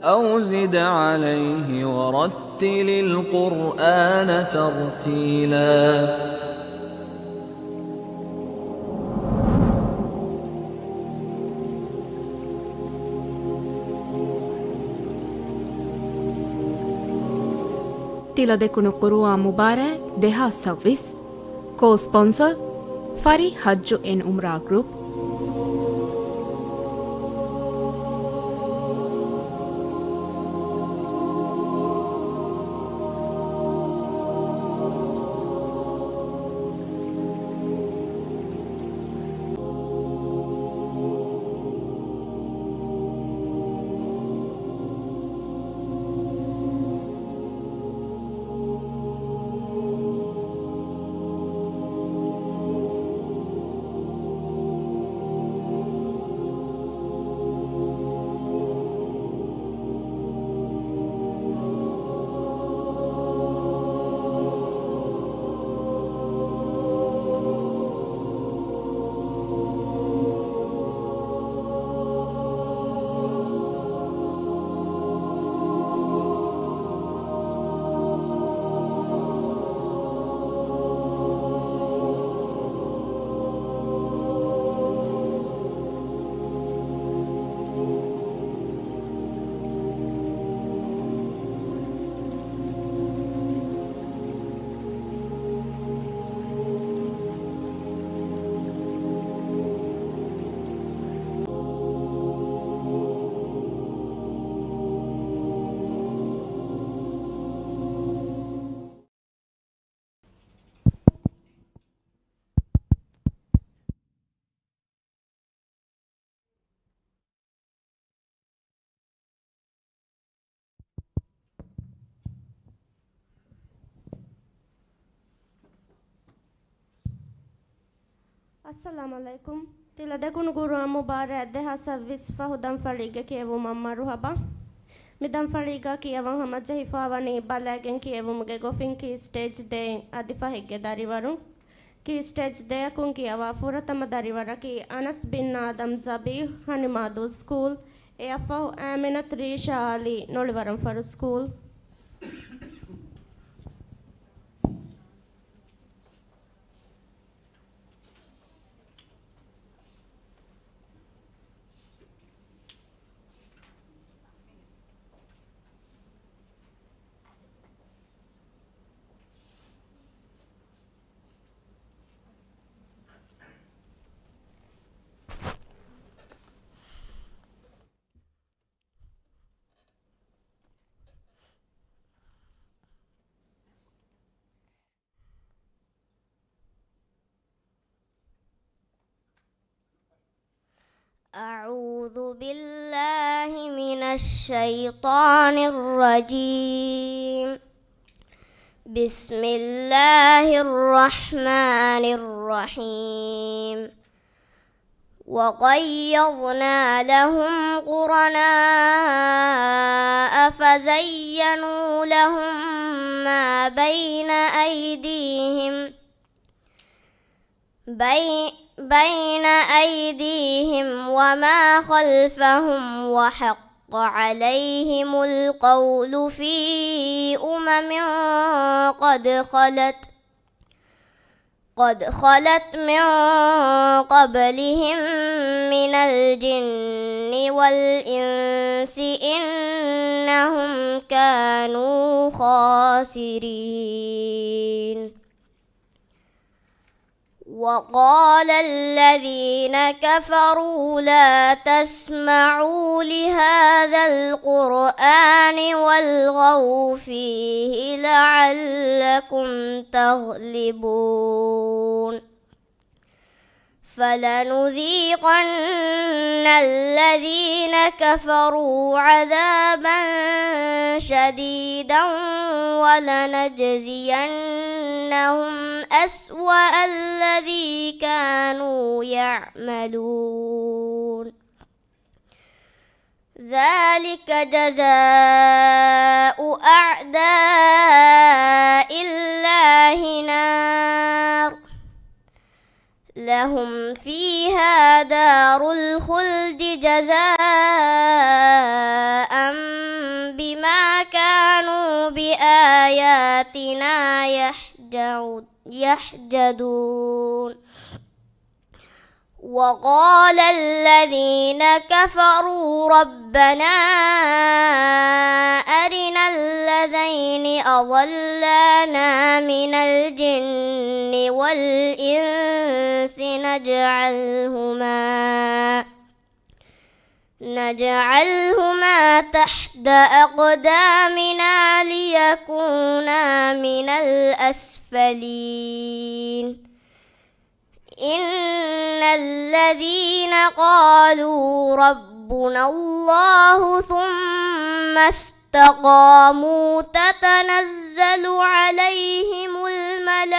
أو زد عليه ورتل القرآن ترتيلا. ತಿಲದೆಕುಣು ಕುರುವ ಮುಬಾರೆ ದೆಹಾ ಸವ್ವಿಸ್ ಕೋ ಸ್ಪಾನ್ಸರ್ ಫರಿ ಹಜ್ಜು ಎನ್ ಉಮ್ರಾ group. Assalamu alaikum. Tiladekun guru mubare deha service fahudan faliga kiyevu mammaru haba. Midan faliga kiyevan hamaja hifawani balagen kiyevumuge gofin ki stage de adifa hegge dariwaru. Ki stage de kun kiyawa furatama dariwara ki Anas bin Adam Zabi Hanimadu school e afahu Aminat Risha Ali noliwaram faru school. أعوذ بالله من الشيطان الرجيم. بسم الله الرحمن الرحيم. وقيضنا لهم قرناء فزينوا لهم ما بين أيديهم وما خلفهم وحق عليهم القول في أمم قد خلت من قبلهم من الجن والإنس إنهم كانوا خاسرين. وقال الذين كفروا لا تسمعوا لهذا القرآن والغوا فيه لعلكم تغلبون. فلنذيقن الذين كفروا عذابا شديدا ولنجزينهم أسوأ الذي كانوا يعملون. ذلك جزاء أعداء الله نار لهم فيها دار الخلد جزاء بآياتنا يحجدون وقال الذين كفروا ربنا أرنا الذين أضلانا من الجن والإنس نجعلهما تحت أقدامنا ليكونا من الأسفلين إن الذين قالوا ربنا الله ثم استقاموا تتنزل عليهم الملائكة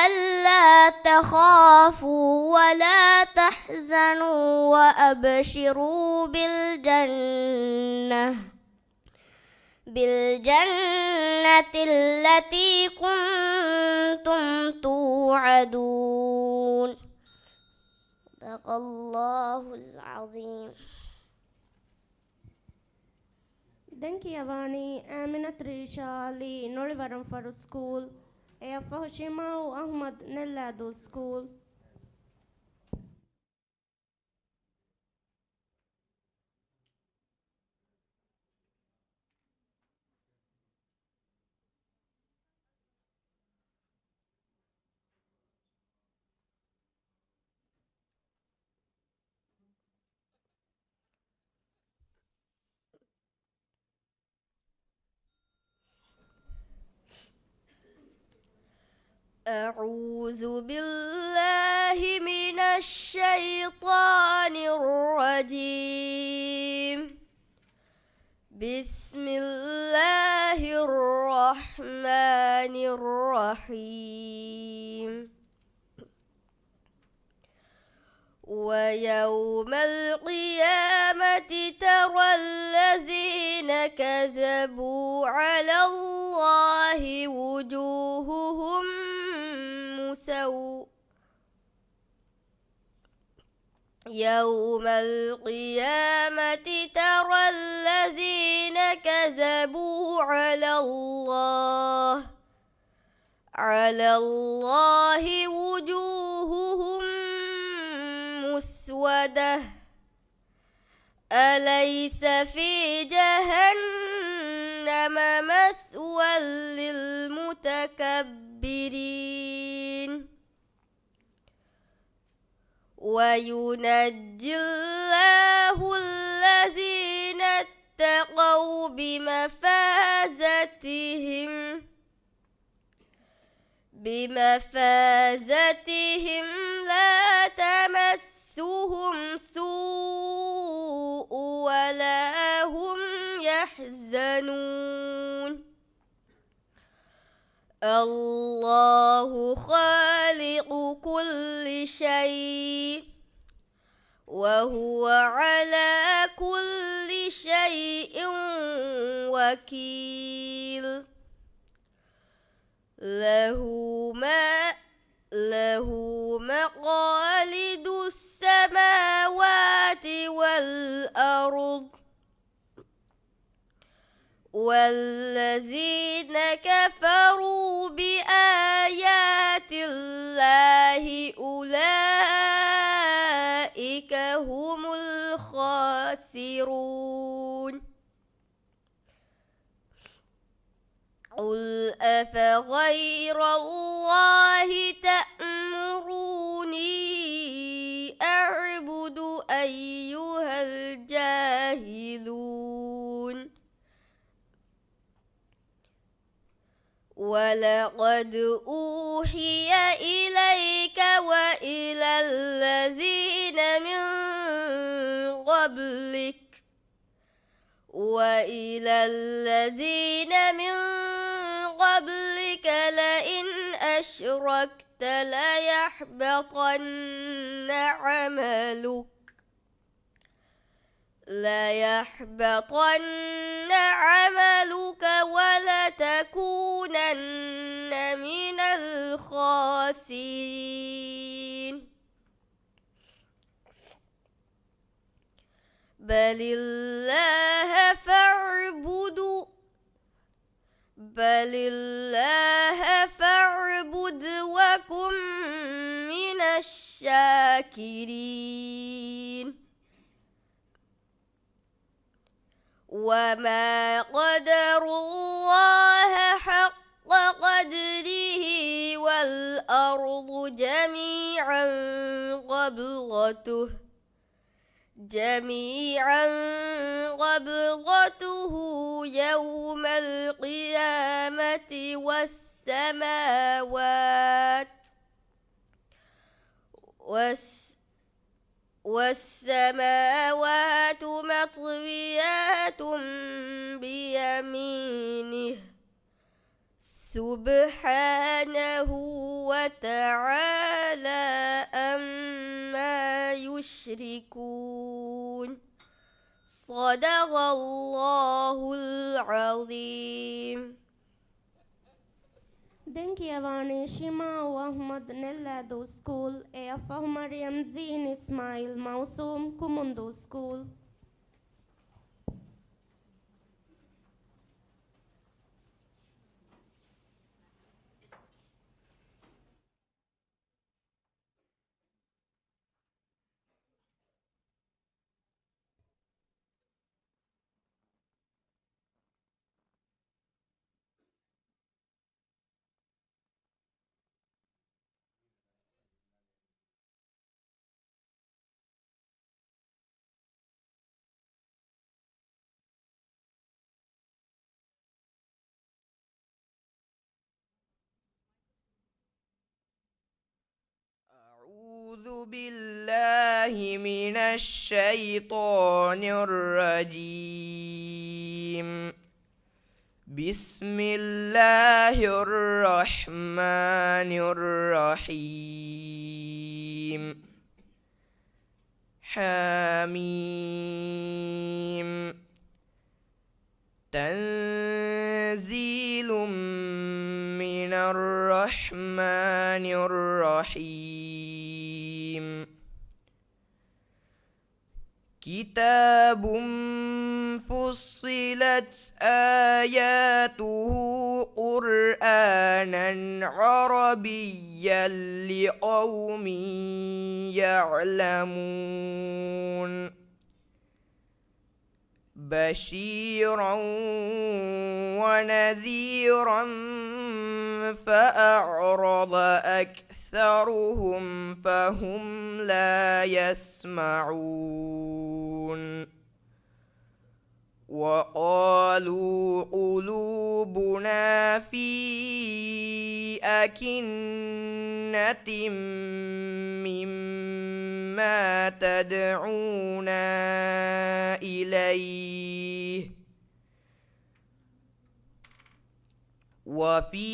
ألا تخافوا ولا تحزنوا وأبشروا بالجنة التي كنتم توعدون صدق الله العظيم. Denkiavani Aminat Risha Ali Nolivaram Faru School Eafahushimau Ahmad Nelladul School. أعوذ بالله من الشيطان الرجيم. بسم الله الرحمن الرحيم. ويوم القيامة ترى الذين كذبوا على الله وجوههم يوم القيامة ترى الذين كذبوا على الله وجوههم مسودة أليس في جهنم مثوى للمتكبرين وينجي الله الذين اتقوا بمفازتهم لا تمسهم سوء ولا هم يحزنون. الله خالق كل شيء وهو على كل شيء وكيل. له مقاليد السماوات والأرض والذين كفروا بآيات الله أولئك هم الخاسرون. قل أفغير الله تأمروني أعبد أيها الجاهلون. ولقد أوحي إليك وإلى الذين من قبلك لئن أشركت ليحبطن عملك ولتكونن من الخاسرين. بل الله فاعبد وكن من الشاكرين وما قدروا الله حق قدره والأرض جميعا قبضته يوم القيامة والسماوات مطويات بيمينه سبحانه وتعالى أما يشركون صدق الله العظيم. Den Kiavani Shima Ahmad Nellado School e Afah Mariam Zin Ismail Mausum Kumundu School. أعوذ بالله من الشيطان الرجيم. بسم الله الرحمن الرحيم. حميم. تنزيل من الرحمن الرحيم. كتاب فصلت آياته قرآنا عربيا لقوم يعلمون. بشيرا ونذيرا فأعرض أكثرهم فهم لا يسمعون. وقالوا قلوبنا في أكنة مما تدعونا إليه وفي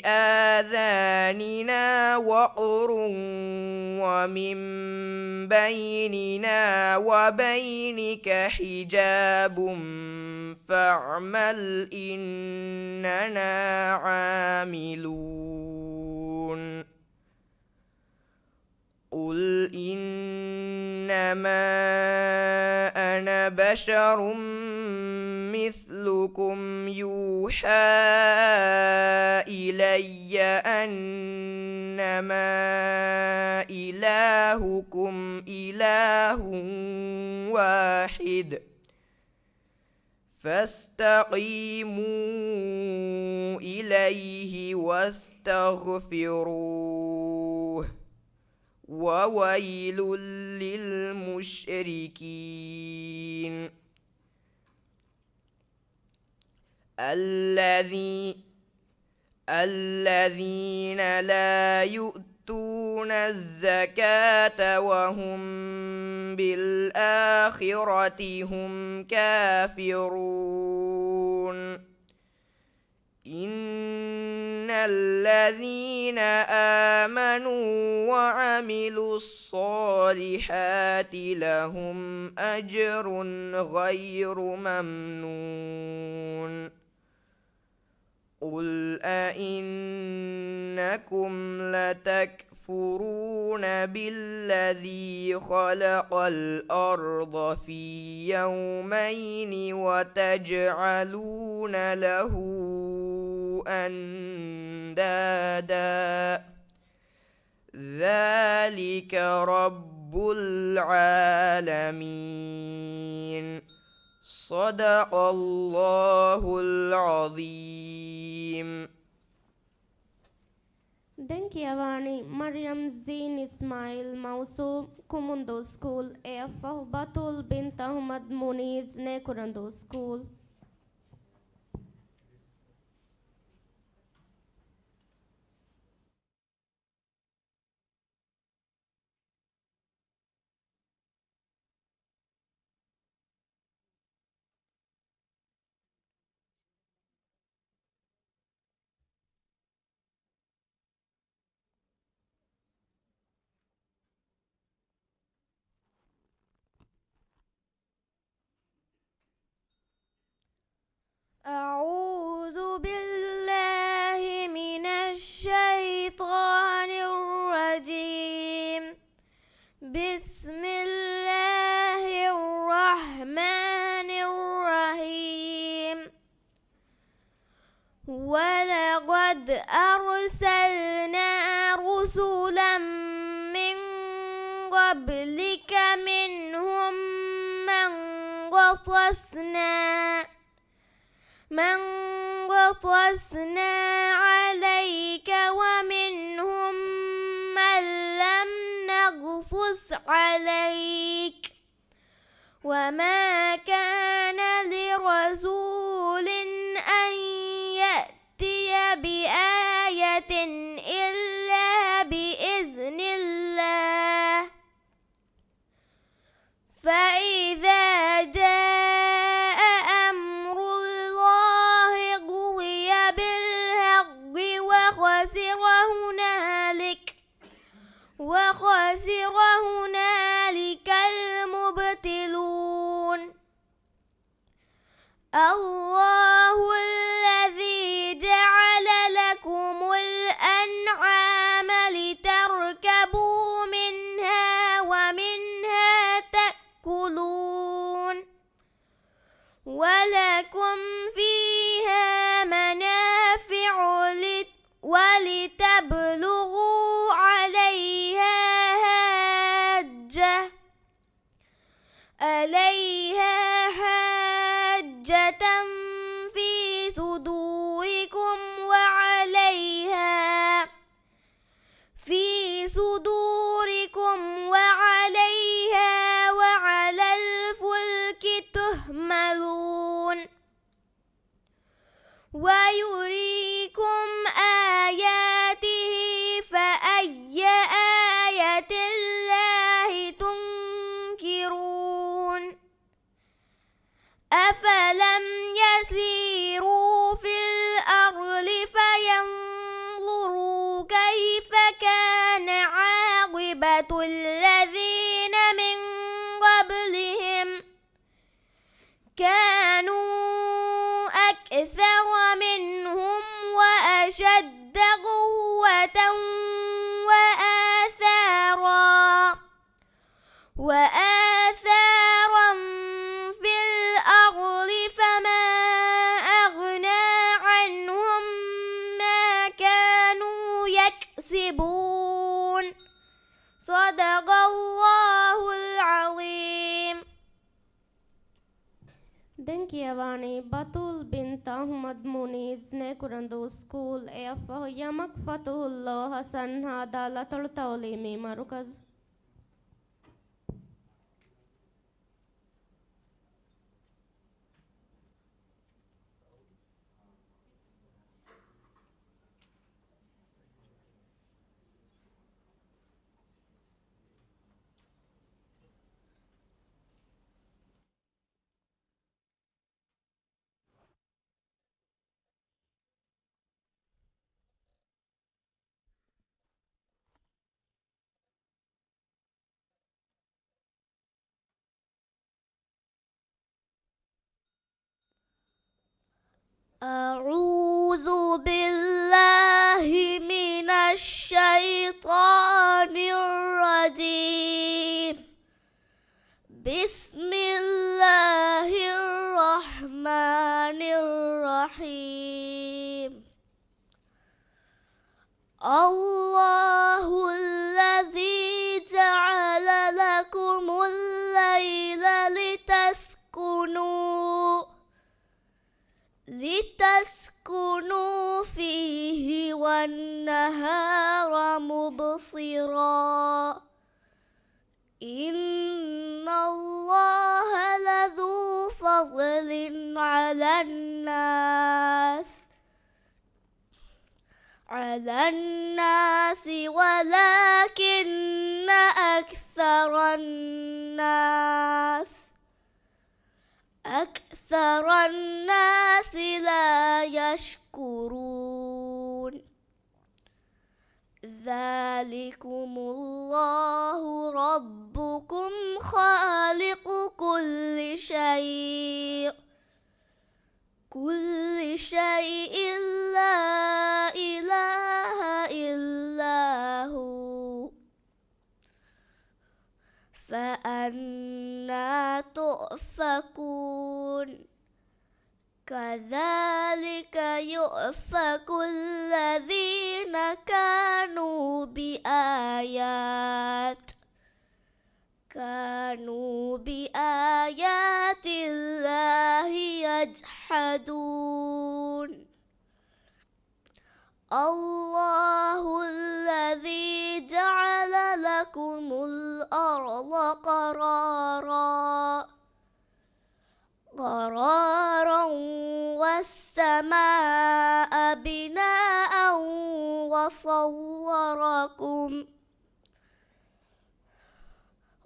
آذاننا وقر ومن بيننا وبينك حجاب فاعمل إننا عاملون. قل إنما أنا بشر مثلكم يوحى إلي أنما إلهكم إله واحد فاستقيموا إليه واستغفروه وويل للمشركين. الذين لا يؤتون الزكاة وهم بالآخرة هم كافرون. إن الذين آمنوا وعملوا الصالحات لهم أجر غير ممنون. قل أئنكم لتكفرون تكفرون بالذي خلق الأرض في يومين وتجعلون له أندادا ذلك رب العالمين صدق الله العظيم. Denkiavani Maryam Zin Ismail Mausu Kumundo School Eafahu Batul bint Ahmad Muniz Nekurando School. أعوذ بالله من الشيطان الرجيم. بسم الله الرحمن الرحيم. ولقد أرسلنا رسلا من قبلك منهم من قصصنا عليك ومنهم من لم نقصص عليك وما كان لرسول أن يأتي بآية إلا بإذن الله فإذا جاء أمر الله قضي بالحق وخسر هنالك المبتلون. الله الذي جعل لكم الأنعام لتركبوا منها ومنها تأكلون ولكم فيها منافع ولتبلغوا عليها حاجة في صدوركم وعليها وعلى الفلك تحملون ويريكم آياته فأي آية الله تنكرون. أفلم يسيروا في الأرض فينظروا كيف كان عاقبة الذين من قبلهم كانوا أكثر منهم وأشد قوة وآثارا في الأرض فما أغنى عنهم ما كانوا يكسبون. صدق الله العظيم. Denkiavani Batul bint Ahmad Muniz Nekurando School Eafahu Yamak Fatullah Hasan Hadala Toltaulimi Marukaz. أعوذ بالله من الشيطان بسم الله الرحمن الرحيم الله الذي جعل لكم الليل لتسكنوا فيه والنهار مبصرا إن الله لذو فضل على الناس ولكن أكثر الناس لا يشكرون ذلكم الله ربكم خالق كل شيء لا إله إلا هو فأنى تؤفكون كذلك يؤفك الذين كانوا بآيات الله يجحدون الله الذي جعل لكم الأرض قرارا والسماء بناء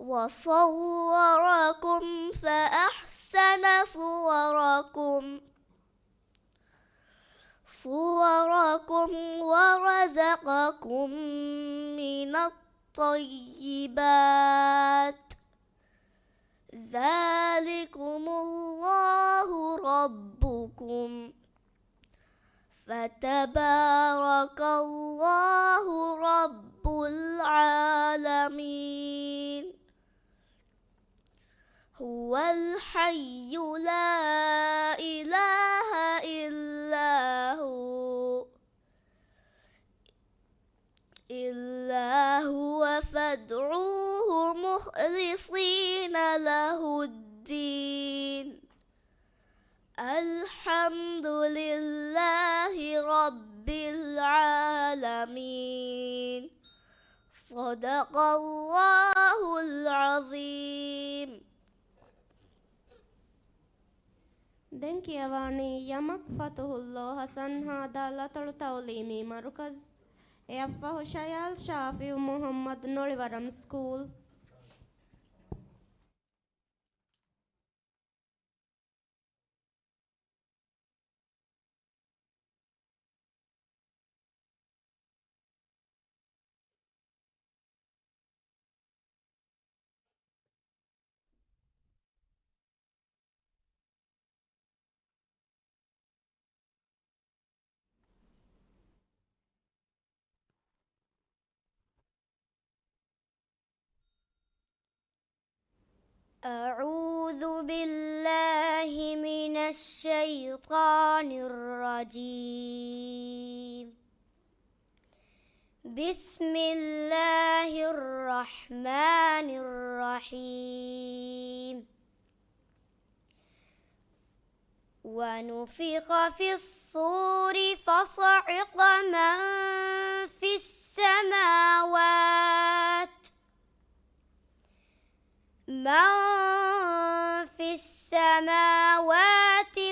وصوركم فأحسن صوركم ورزقكم من الطيبات ذلكم الله ربكم فتبارك الله رب العالمين هو الحي لا إله إلا هو فادعوه مخلصين له الدين الحمد لله رب العالمين صدق الله العظيم. දැන් කියවන්නේ යමක් ෆතුහුල්ලාහ හසන් හාදාලතළු තවලීමී මරුකස් එයෆහු ෂයාල් ෂාෆි මුහම්මද් නොලිවරම් ස්කූල්. أعوذ بالله من الشيطان الرجيم بسم الله الرحمن الرحيم ونفخ في الصور فصعق من في السماوات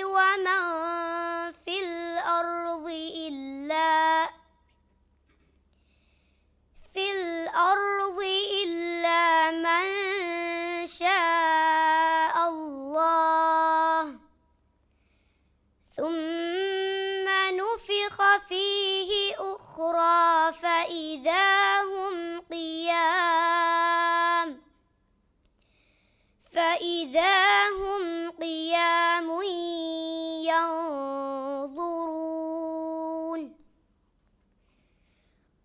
ومن في الأرض إلا من شاء الله ثم نفخ فيه أخرى فإذا هم قيام ينظرون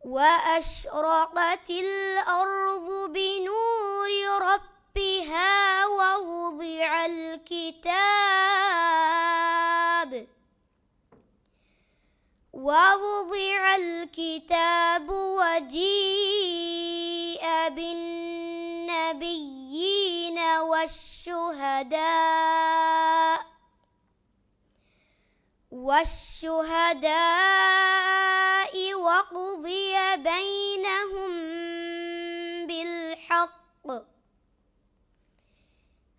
وأشرقت الأرض بنور ربها الكتاب وجيء بالنبيين والشهداء وقضي بينهم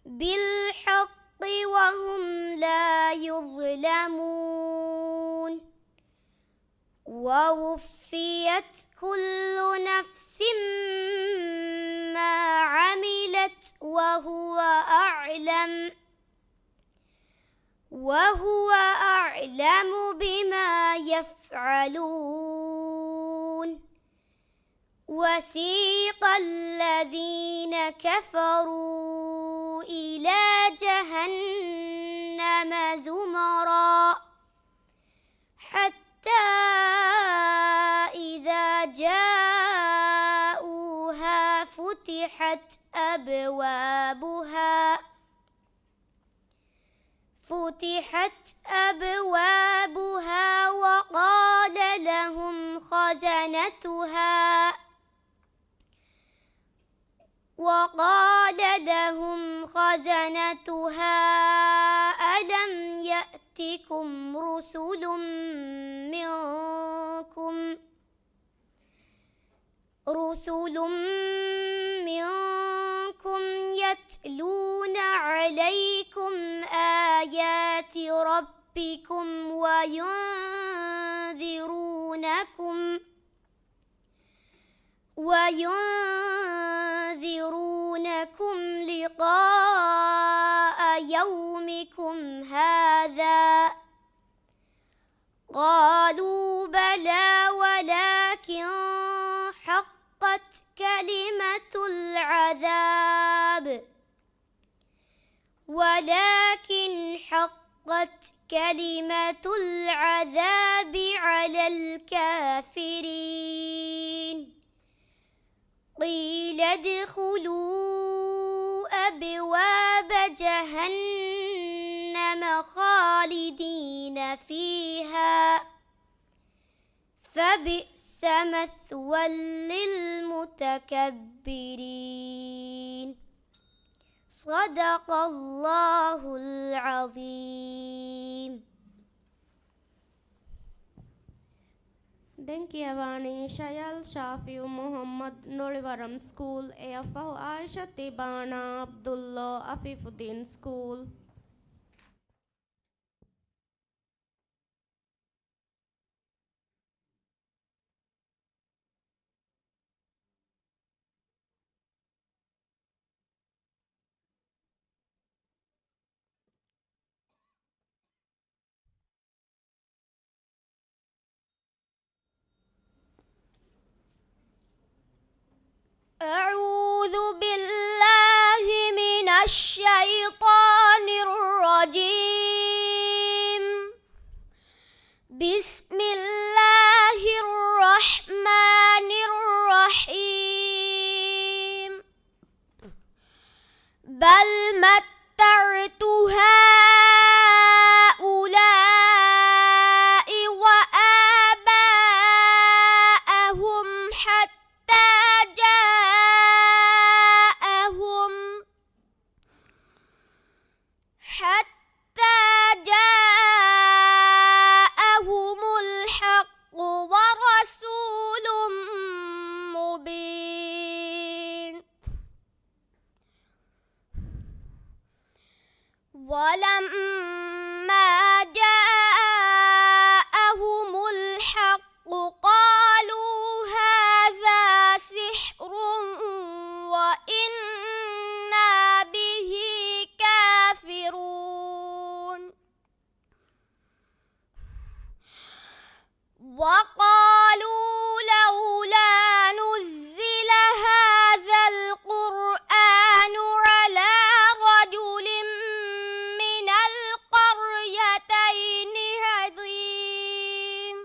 بالحق وهم لا يظلمون ووفيت كل نفس ما عملت وهو أعلم بما يفعلون وسيق الذين كفروا إلى جهنم زمرا حتى إذا جاءوها فتحت أبوابها وقال لهم خزنتها ألم يأتكم رسل منكم يتلون عليكم آيات ربكم وينذرونكم لقاء يومكم هذا قالوا بلى ولكن حقت كلمة العذاب على الكافرين قيل ادخلوا أبواب جهنم خالدين فيها فبئس مثوى للمتكبرين صدق الله العظيم. Denkiyavani Shayal Shafiu Muhammad Nolivaram School Eafahu Aisha Tibana Abdullah Afifuddin School. أعوذ بالله من الشيطان الرجيم. بسم الله الرحمن الرحيم. بل متعت هؤلاء وآباءهم حتى جاءهم الحق ورسول مبين. ولما جاءهم الحق قالوا هذا سحر وإنا به كافرون. وقالوا لولا نزل هذا القرآن على رجل من القريتين عظيم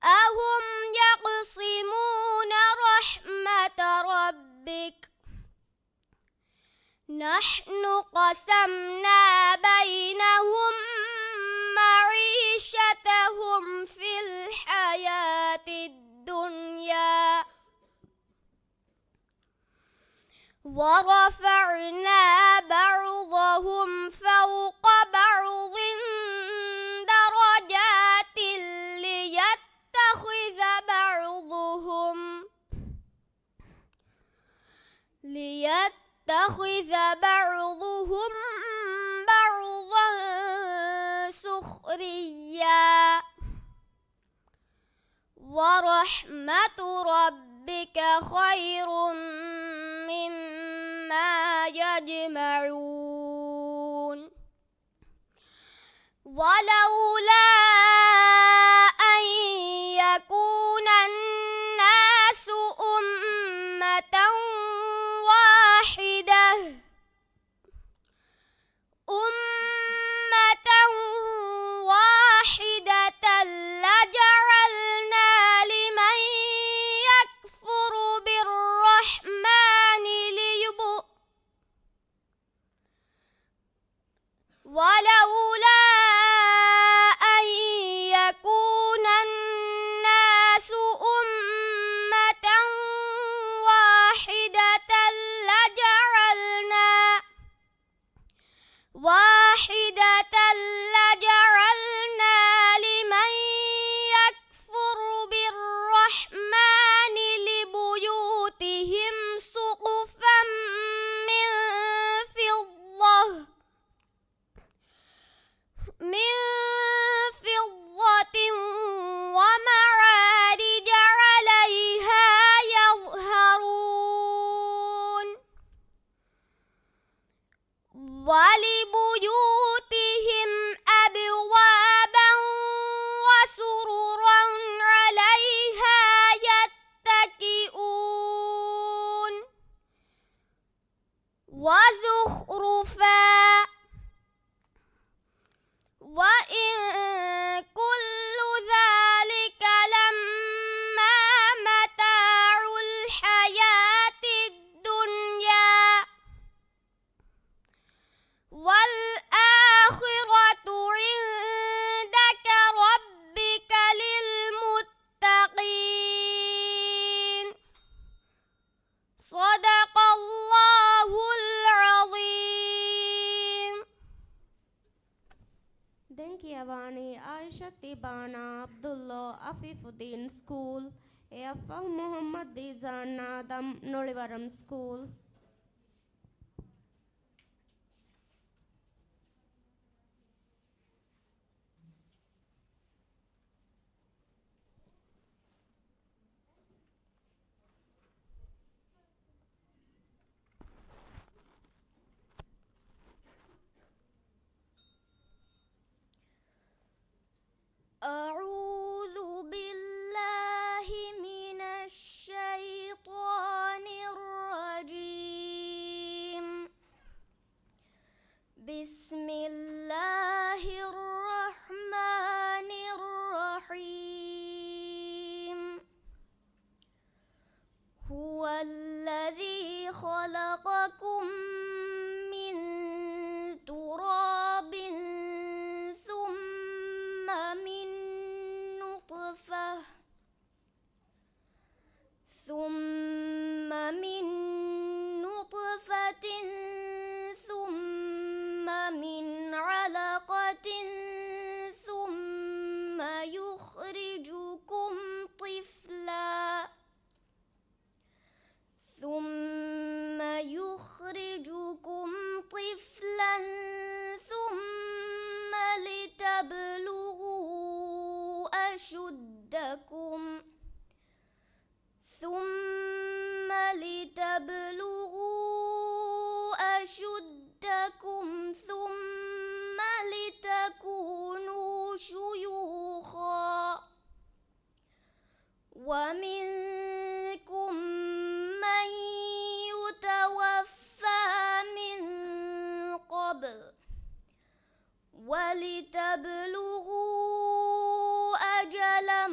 أهم يقسمون رحمة ربك نحن قسمنا بينهم معيشتهم في الحياة الدنيا ورفعنا بعضهم فوق بعض درجات ليتخذ بعضهم بعضا سخريا ورحمة ربك خير مما يجمعون ولولا أن يكون الناس أمة واحدة لجعلنا لمن يكفر بالرحمن ولولا أن يكون الناس أمة واحدة لجعلنا لمن يكفر بالرحمن لبيوتهم سقفا من فضة ومعارج عليها يظهرون ولبيوتهم أبوابا وسررا عليها يتكئون وزخرفا وإن كل ذلك لما متاع الحياة الدنيا والآخرة عندك ربك للمتقين صدق الله العظيم. Denkiavani Aisha Tibana Abdullah Afifuddin School AFA Muhammad Dizana Dam Nolivaram School. أعوذ بالله من الشيطان الرجيم. بسم الله الرحمن الرحيم. هو الذي خلقكم من تراب ثم من نطفة ثم من علقة ثم يخرجكم طفلا ثم لتبلغوا أشدكم ثم لتكونوا شيوخا ومنكم من يتوفى من قبل ولتبلغوا أجلا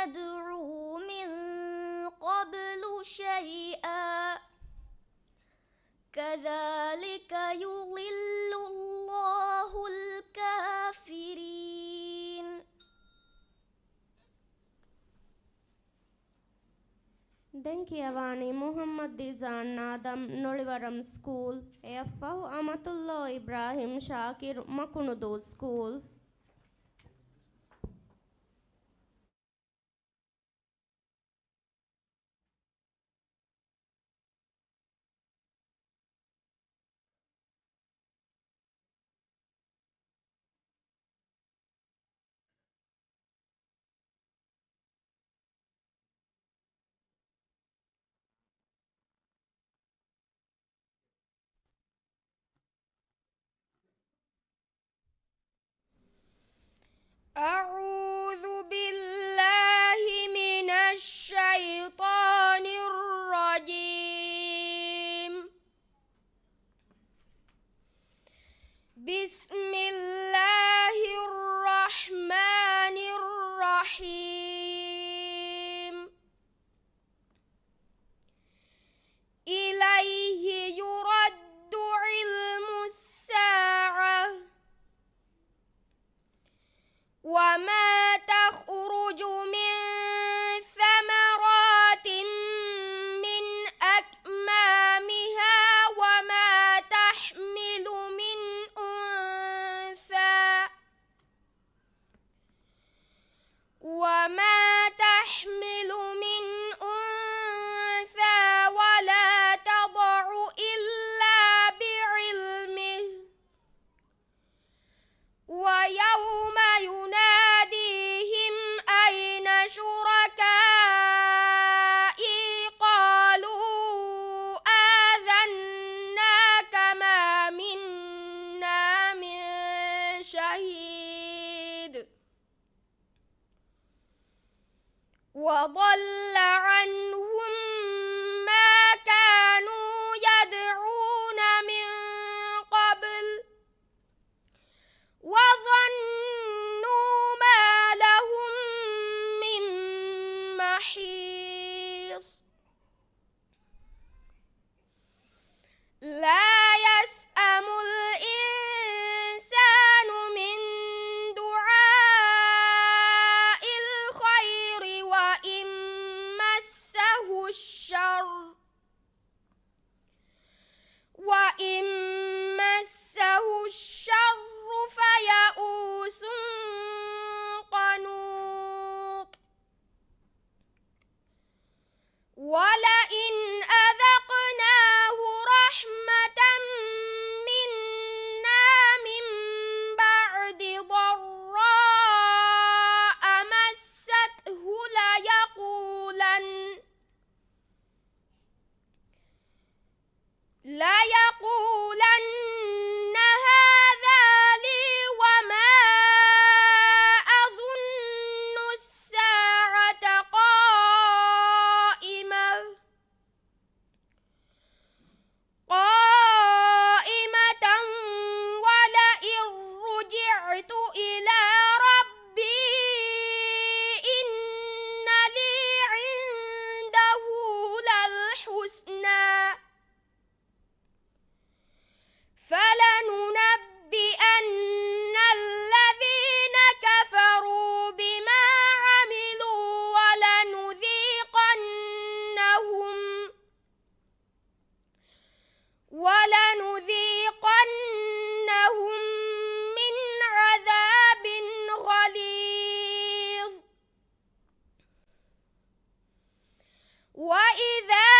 ندعو من قبل شيئا كذلك يضل الله الكافرين. Denkiavani Muhammad Dizan Nadam Nolivaram School, Efahu Amatullah Ibrahim Shakir Makunudu School. أعوذ بالله من الشيطان الرجيم. بسم الله الرحمن الرحيم. إليه يرد علم الساعة وما تخرج من ثمرات من أكمامها وما تحمل من أنثى ولا تضع إلا بعلمه ويوم يناديهم أين شركائي قالوا آذناك ما منا من شهيد وضل عنهم ما كانوا يدعون من قبل وظنوا ما لهم من محيص. لا يسأم الإنسان من دعاء الخير وإن مسه الشر فيئوس قنوط. ولئن أذقناه رحمة منا من بعد ضراء مسته ليقولن هذا لي وما أظن الساعة قائمة ولئن رجعت إلى ربي إن لي عنده للحسنى فلننبئن الذين كفروا بما عملوا ولنذيقنهم من عذاب غليظ. وإذا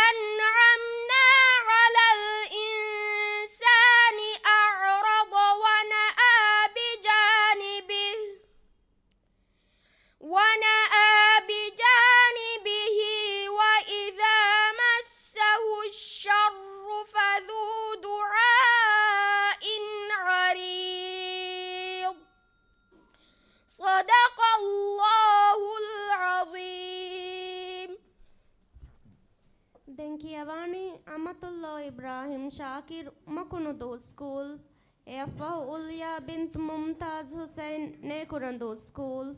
أنعمنا على الإنسان أعرض ونأى بجانبه وإذا مسه الشر فذو دعاء عريض. صدق الله العظيم. Denkiavani Amatullah Ibrahim Shakir Makunudu School, Efahu Ulya bint Mumtaz Hussain Nekurandu School.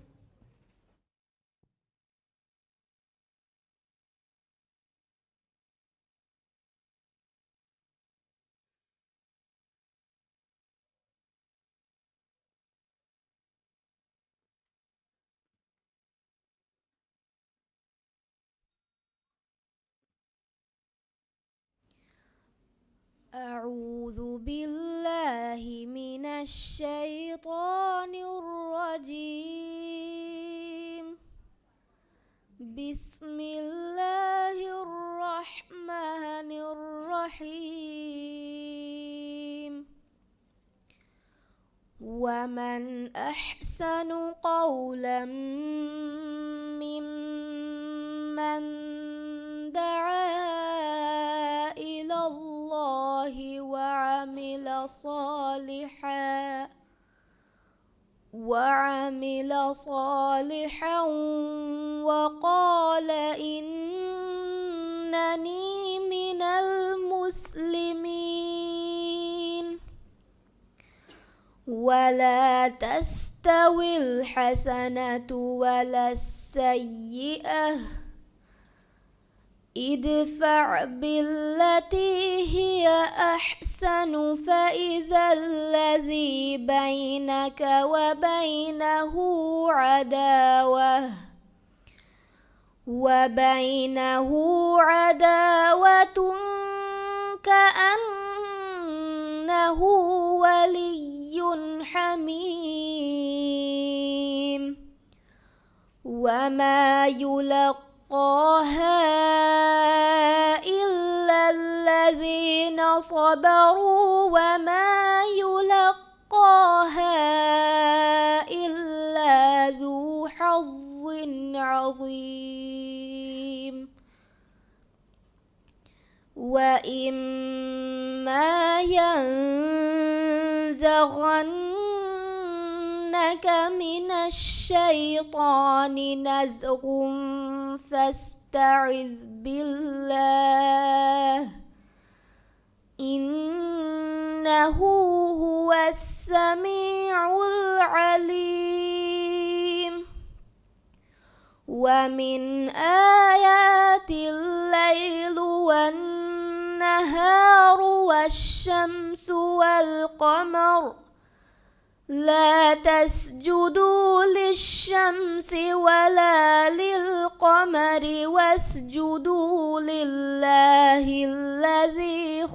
أعوذ بالله من الشيطان الرجيم. بسم الله الرحمن الرحيم. ومن أحسن قولا ممن دعا إلى الله وعمل صالحا وقال إنني من المسلمين. ولا تستوي الحسنة ولا السيئة، ادفع بالتي هي أحسن فإذا الذي بينك وبينه عداوة كأنه ولي حميم. وما يلقاها إلا الذين صبروا وما يلقاها إلا ذو حظ عظيم. وإما ينزغنك من الشيطان نزغ فاستعذ بالله إنه هو السميع العليم. ومن آيات الليل والنهار والشمس والقمر لا تسجدوا للشمس ولا للقمر واسجدوا لله الذي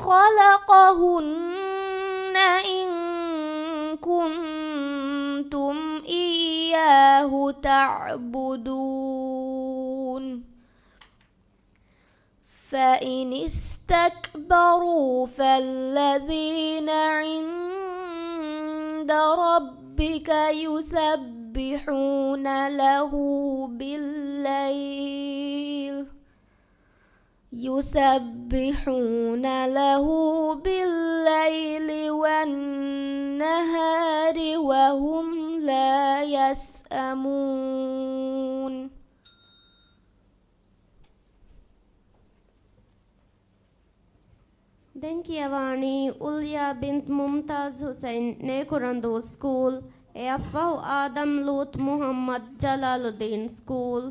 خلقهن إن كنتم إياه تعبدون. فإن استكبروا فالذين عند ربك يسبحون له بالليل والنهار وهم لا يسأمون. ದೆಂಕಿಯವಾಣಿ ಉಲ್ಯಾ ಬಿಂತ್ ಮುಮ್ತಾಜ್ ಹುಸೈನ್ ನೇಕುರಂದು ಸ್ಕೂಲ್ ಎಫ್ಫಹು ಆದಮ್ ಲೂತ್ ಮುಹಮ್ಮದ್ ಜಲಾಲುದ್ದೀನ್ ಸ್ಕೂಲ್.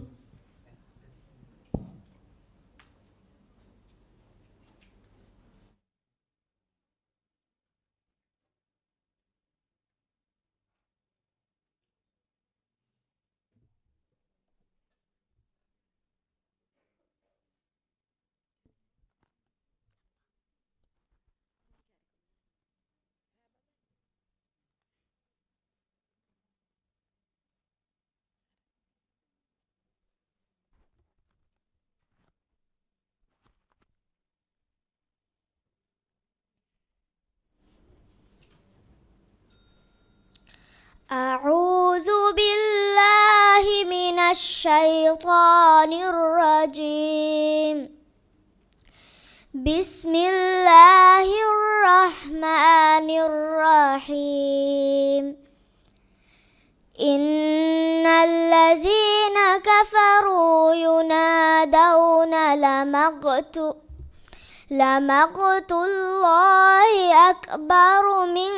أعوذ بالله من الشيطان الرجيم. بسم الله الرحمن الرحيم. إن الذين كفروا ينادون لمقت الله أكبر من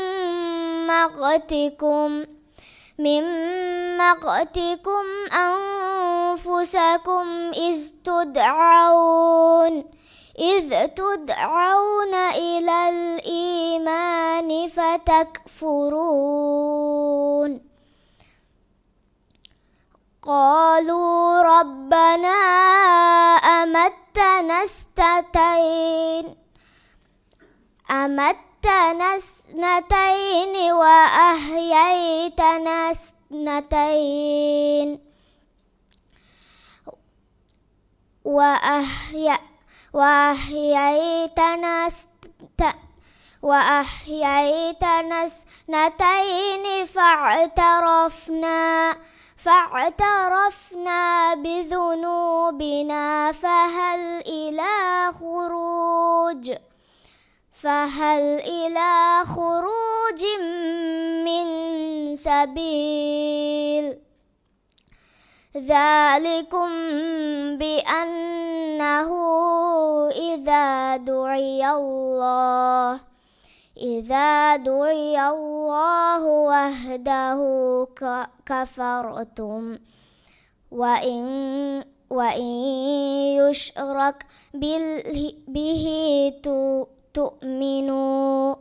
مقتكم أنفسكم إذ تدعون إلى الإيمان فتكفرون. قالوا ربنا أمتنا اثنتين وأحييتنا اثنتين وأحييتنا اثنتين فاعترفنا بذنوبنا فهل إلى خروج من سبيل ذلكم بأنه إذا دعي الله وحده كفرتم وإن يشرك به تؤمنوا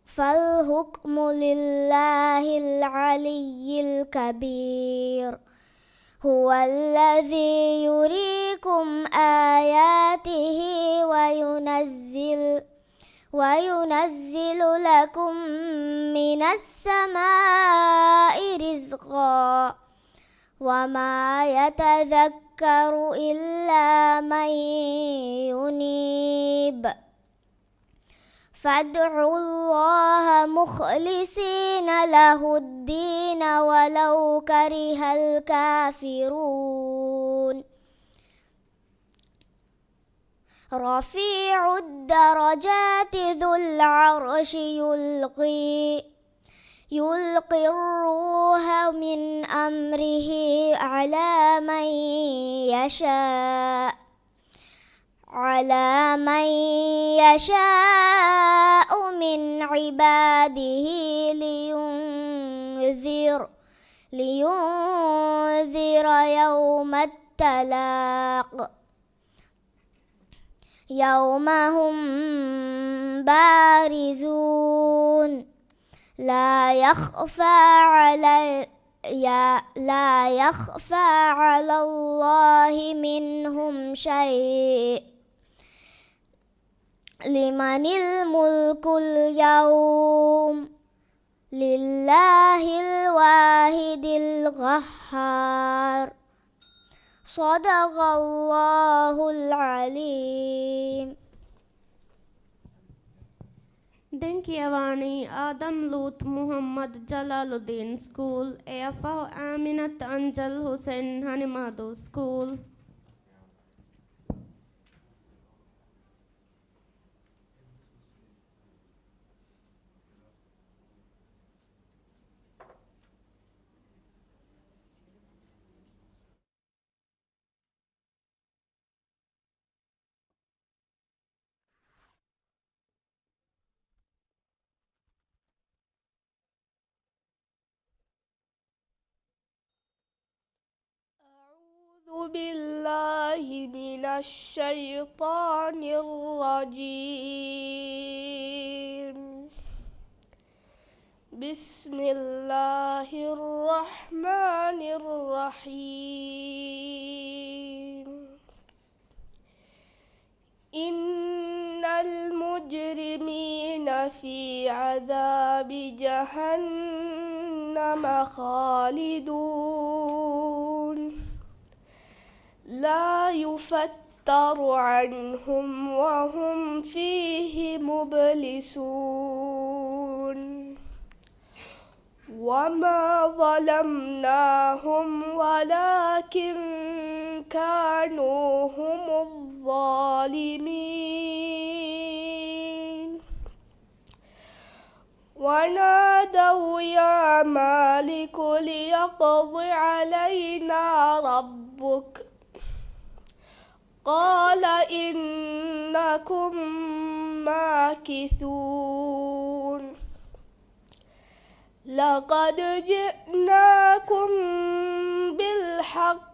فالحكم لله العلي الكبير هو الذي يريكم آياته وينزل لكم من السماء رزقا وما يتذكر إلا من ينيب فادعوا الله مخلصين له الدين ولو كره الكافرون رفيع الدرجات ذو العرش يلقي الروح من أمره على من يشاء من عباده لينذر يوم التلاق يوم هم بارزون لا يخفى على الله منهم شيء لمن الملك اليوم لله الواحد القهار صدق الله العليم. Denkiawani Adam Luth Muhammad Jalaluddin School, AFA Aminat Anjal Hussain Hanimadu School. أعوذ بالله من الشيطان الرجيم. بسم الله الرحمن الرحيم. إن المجرمين في عذاب جهنم خالدون لا يفتر عنهم وهم فيه مبلسون وما ظلمناهم ولكن كانوا هم الظالمين ونادوا يا مالك ليقض علينا ربك قال إنكم ماكثون لقد جئناكم بالحق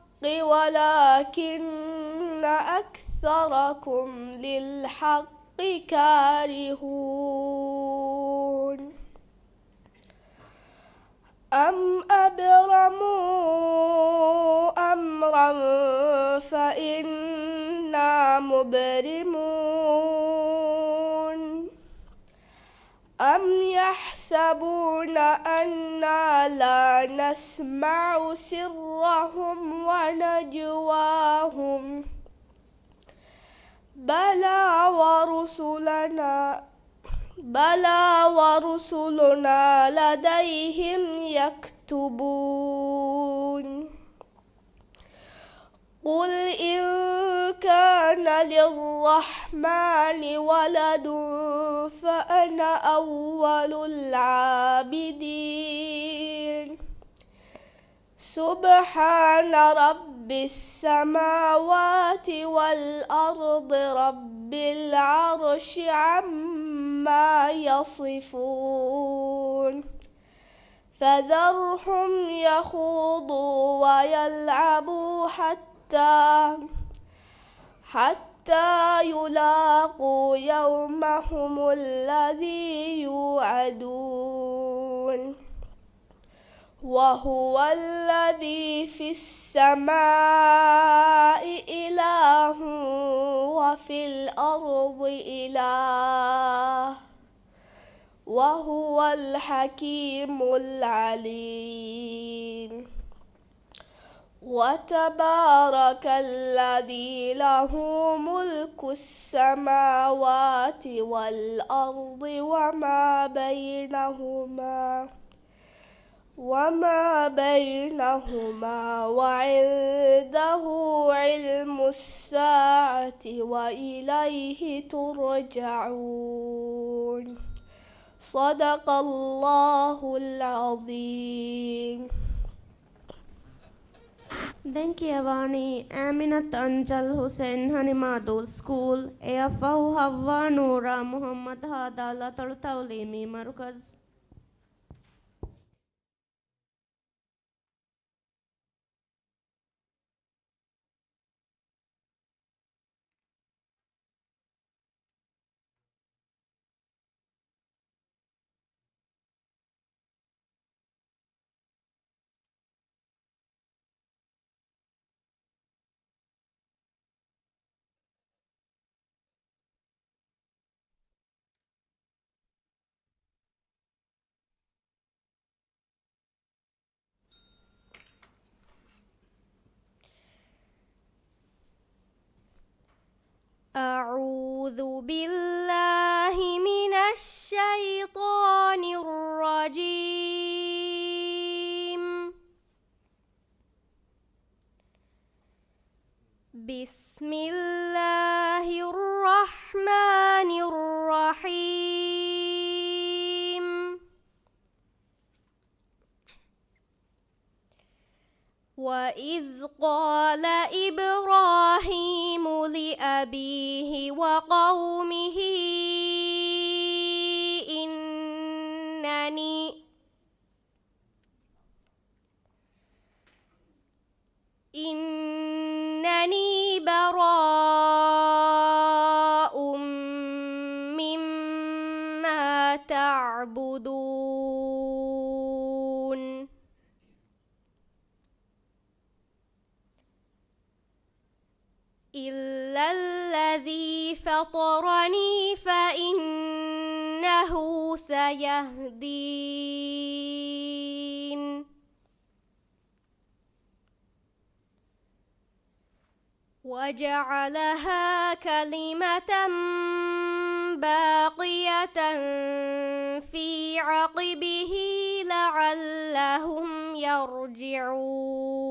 ولكن أكثركم للحق كارهون أم أبرموا أمرا فإنا مبرمون أم يحسبون أنا لا نسمع سرهم ونجواهم بلى ورسلنا لديهم يكتبون قل إن كان للرحمن ولد فأنا أول العابدين سبحان رب السماوات والأرض رب العرش عما يصفون فذرهم يخوضوا ويلعبوا حتى يلاقوا يومهم الذي يوعدون وهو الذي في السماء إله وفي الأرض إله وهو الحكيم العليم وتبارك الذي له ملك السماوات والأرض وما بينهما وعنده علم الساعة وإليه ترجعون صدق الله العظيم. Denkiyawani Aminat Anjal Hussein Hanimadul School Eafahu Havva Noora Muhammad Hadala Tarutawlimi Markaz. أعوذ بالله من الشيطان الرجيم. بسم الله الرحمن الرحيم. وإذ قال إبراهيم لأبيه وقومه إنني براء مما تعبدون إلا الذي فطرني فإنه سيهدين وجعلها كلمة باقية في عقبه لعلهم يرجعون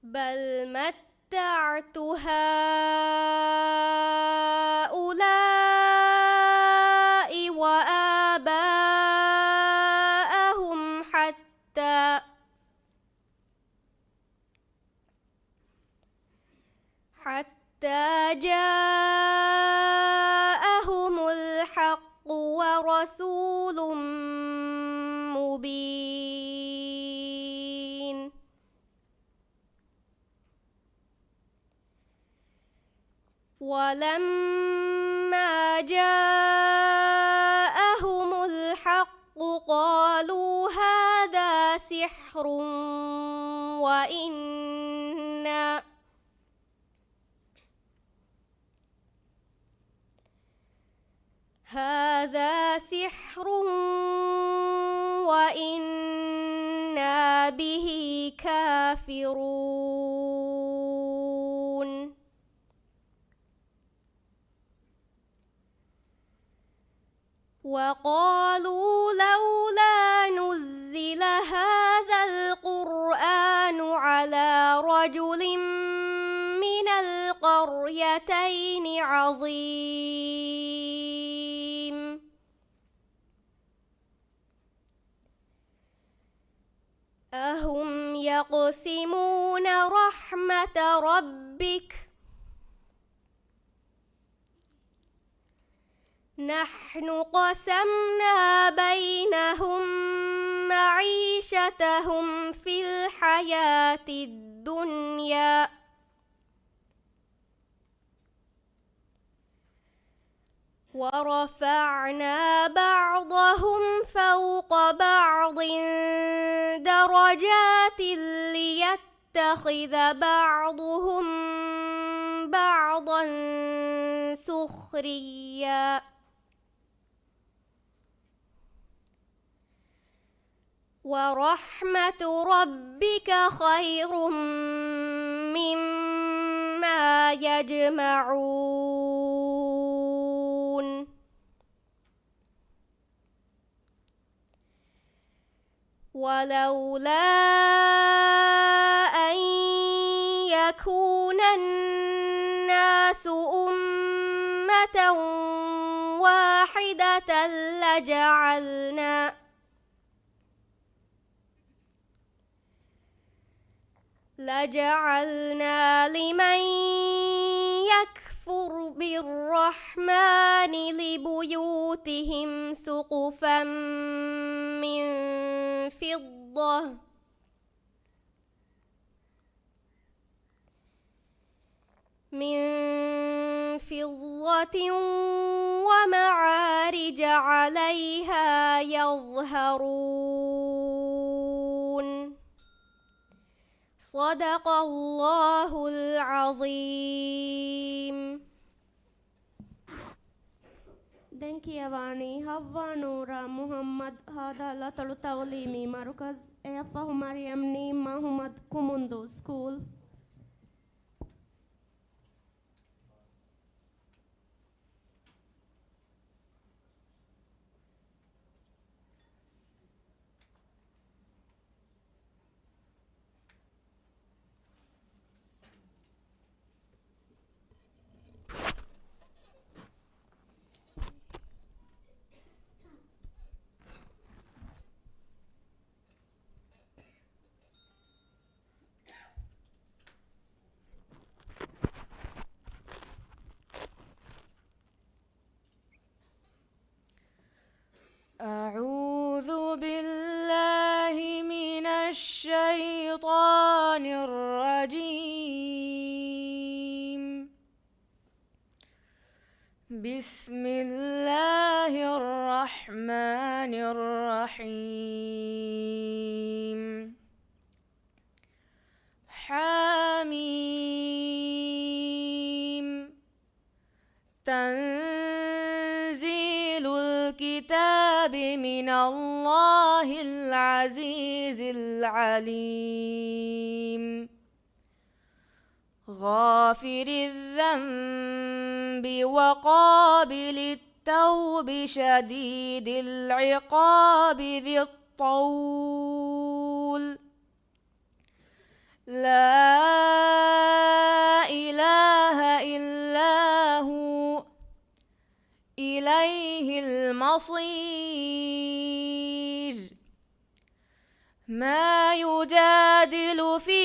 بل متعت هؤلاء وآباءهم حتى جاءهم الحق ورسول مبين ولما جاءهم الحق قالوا هذا سحر وإنا به كافرون وقالوا لولا نزل هذا القرآن على رجل من القريتين عظيم أهم يقسمون رحمة ربك نحن قسمنا بينهم معيشتهم في الحياة الدنيا ورفعنا بعضهم فوق بعض درجات ليتخذ بعضهم بعضا سخريا ورحمة ربك خير مما يجمعون ولولا أن يكون الناس أمة واحدة لجعلنا لمن يكفر بالرحمن لبيوتهم سقفا من فضة ومعارج عليها يظهرون صدق الله العظيم. دنكيواني هوا نورا محمد هذا لطل تعليمي مركز أفه مريم نيم محمد كوموندو سكول. أعوذ بالله من الشيطان الرجيم. بسم الله الرحمن الرحيم. حميم. تنزيل الكتاب من الله العزيز العليم. غافر الذنب وقابل التوب شديد العقاب ذي الطول. لا إله إلا هو إليه المصير. ما يجادل في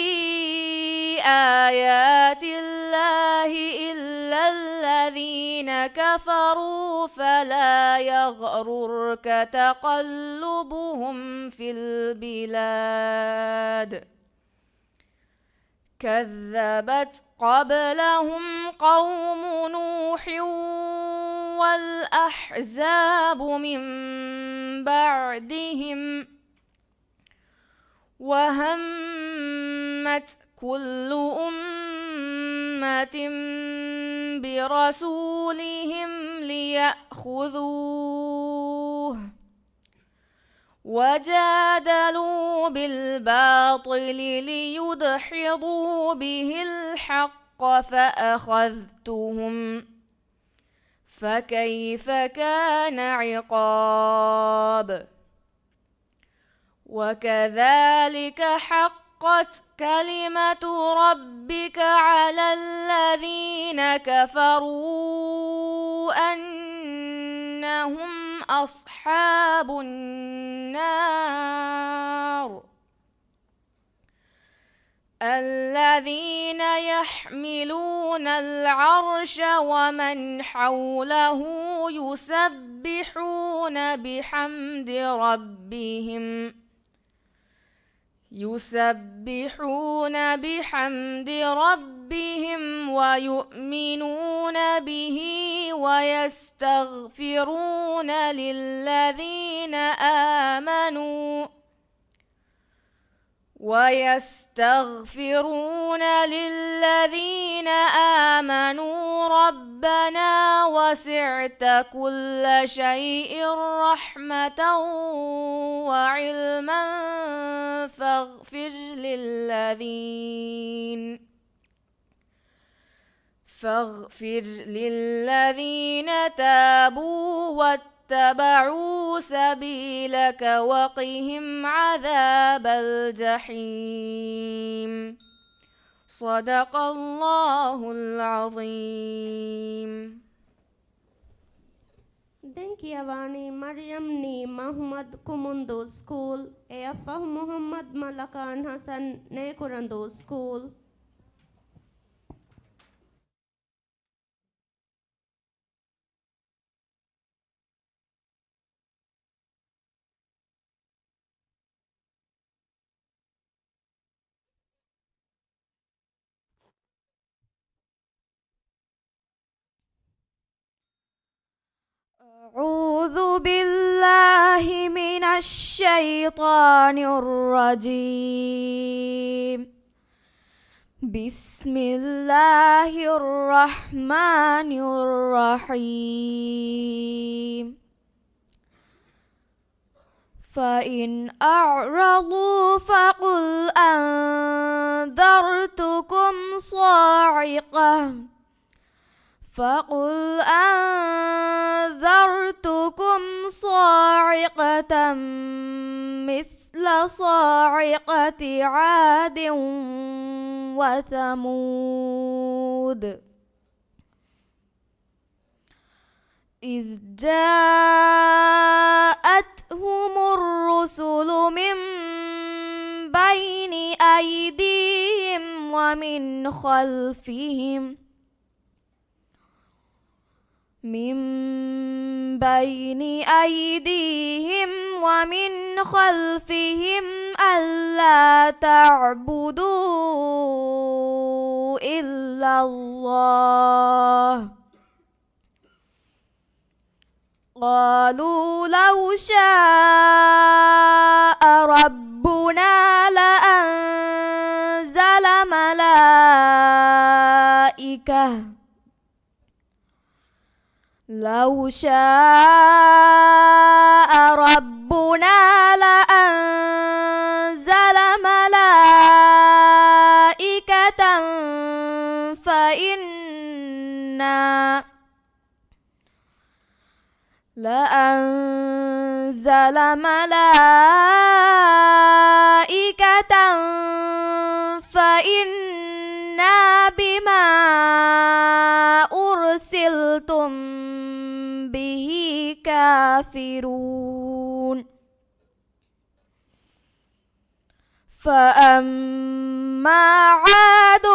آيات الله إلا الذين كفروا فلا يغررك تقلبهم في البلاد. كذبت قبلهم قوم نوح والأحزاب من بعدهم وهمت كل أمة برسولهم ليأخذوه وجادلوا بالباطل ليدحضوا به الحق فأخذتهم فكيف كان عقاب وكذلك حقت كلمة ربك على الذين كفروا أنهم أصحاب النار الذين يحملون العرش ومن حوله يسبحون بحمد ربهم ويؤمنون به ويستغفرون للذين آمنوا ربنا وسعت كل شيء رحمة وعلما فاغفر للذين تابوا واتبعوا سبيلك وقهم عذاب الجحيم صدق الله العظيم. Denkiavani Maryam ni Muhammad Kumundu School, Eafah Muhammad Malakan Hassan Nekurandu School. أعوذ بالله من الشيطان الرجيم. بسم الله الرحمن الرحيم. فإن أعرضوا فقل أنذرتكم صاعقة مثل صاعقة عاد وثمود إذ جاءتهم الرسل من بين أيديهم ومن خلفهم ألا تعبدوا إلا الله قالوا لو شاء ربنا لأنزل ملائكة فإنا بما أرسلتم به كافرون فأما عاد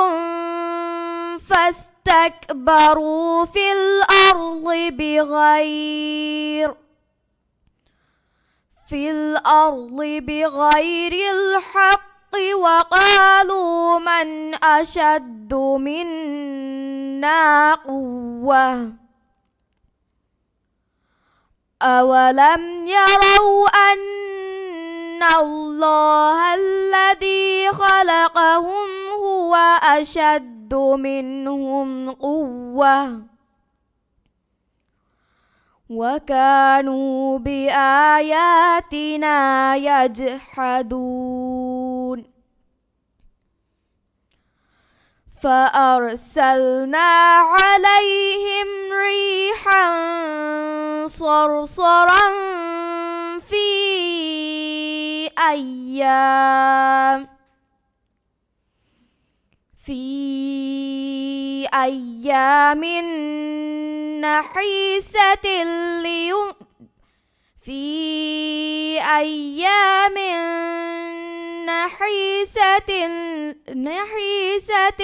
فاستكبروا في الأرض بغير الحق وقالوا من أشد منا قوة أولم يروا أن الله الذي خلقهم هو أشد منهم قوة وكانوا بآياتنا يجحدون فأرسلنا عليهم ريحا صرصرا في أيام نحيسة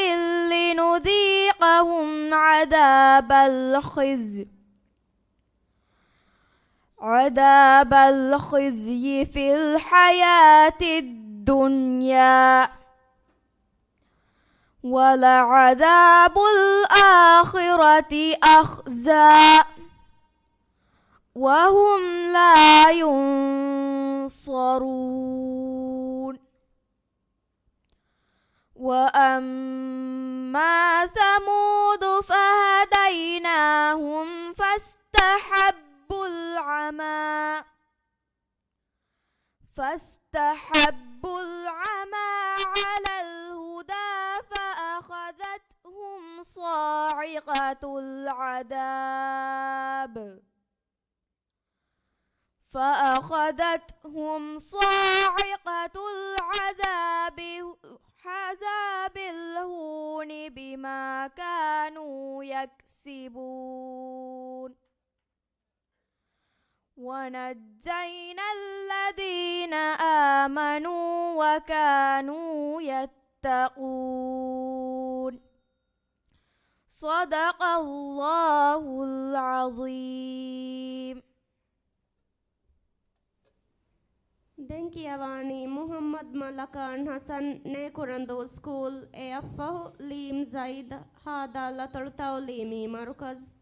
لنذيقهم عذاب الخزي في الحياة الدنيا ولعذاب الآخرة أخزى وهم لا ينصرون وأما ثمود فهديناهم فاستحبوا العمى على الهدى فأخذتهم صاعقة العذاب الهون بما كانوا يكسبون ونجينا الذين آمنوا وكانوا يتقون صدق الله العظيم. Denkiavani Muhammad Malakan Hassan Nekurando School Eafahu Lim Zaid Hada Latartau Limi Marukaz.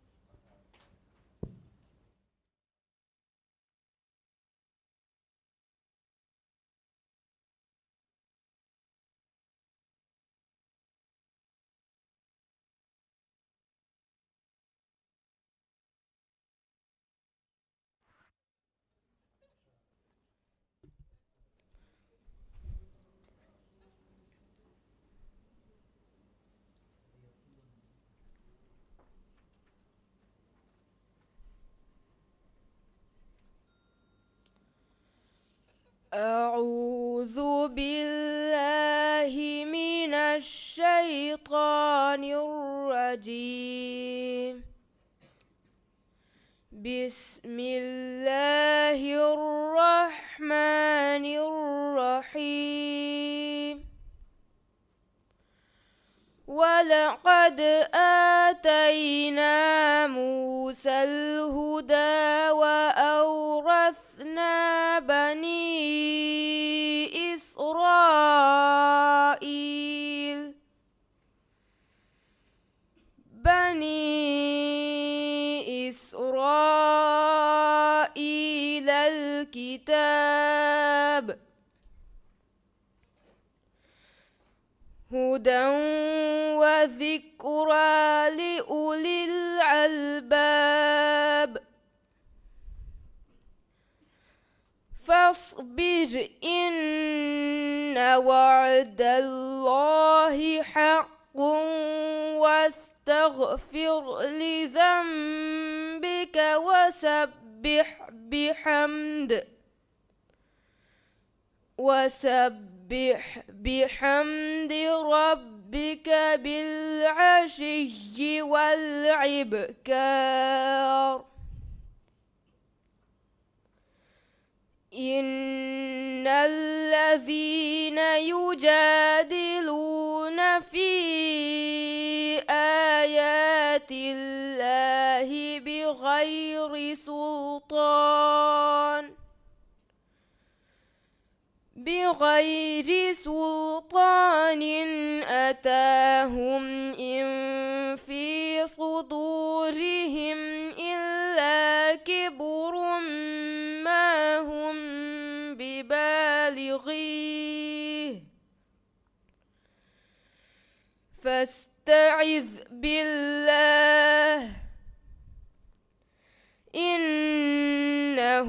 أعوذ بالله من الشيطان الرجيم. بسم الله الرحمن الرحيم. ولقد آتينا موسى الهدى وأورثنا بني إسرائيل الكتاب هدى وذكرى لأولي الألباب. فاصبر إن وعد الله حق واستغفر لذنبك وسبح بحمد ربك بالعشي والعبكار. إن الذين يجادلون في آيات الله بغير سلطان أتاهم إن في صدورهم إلا كبر فاستعذ بالله إنه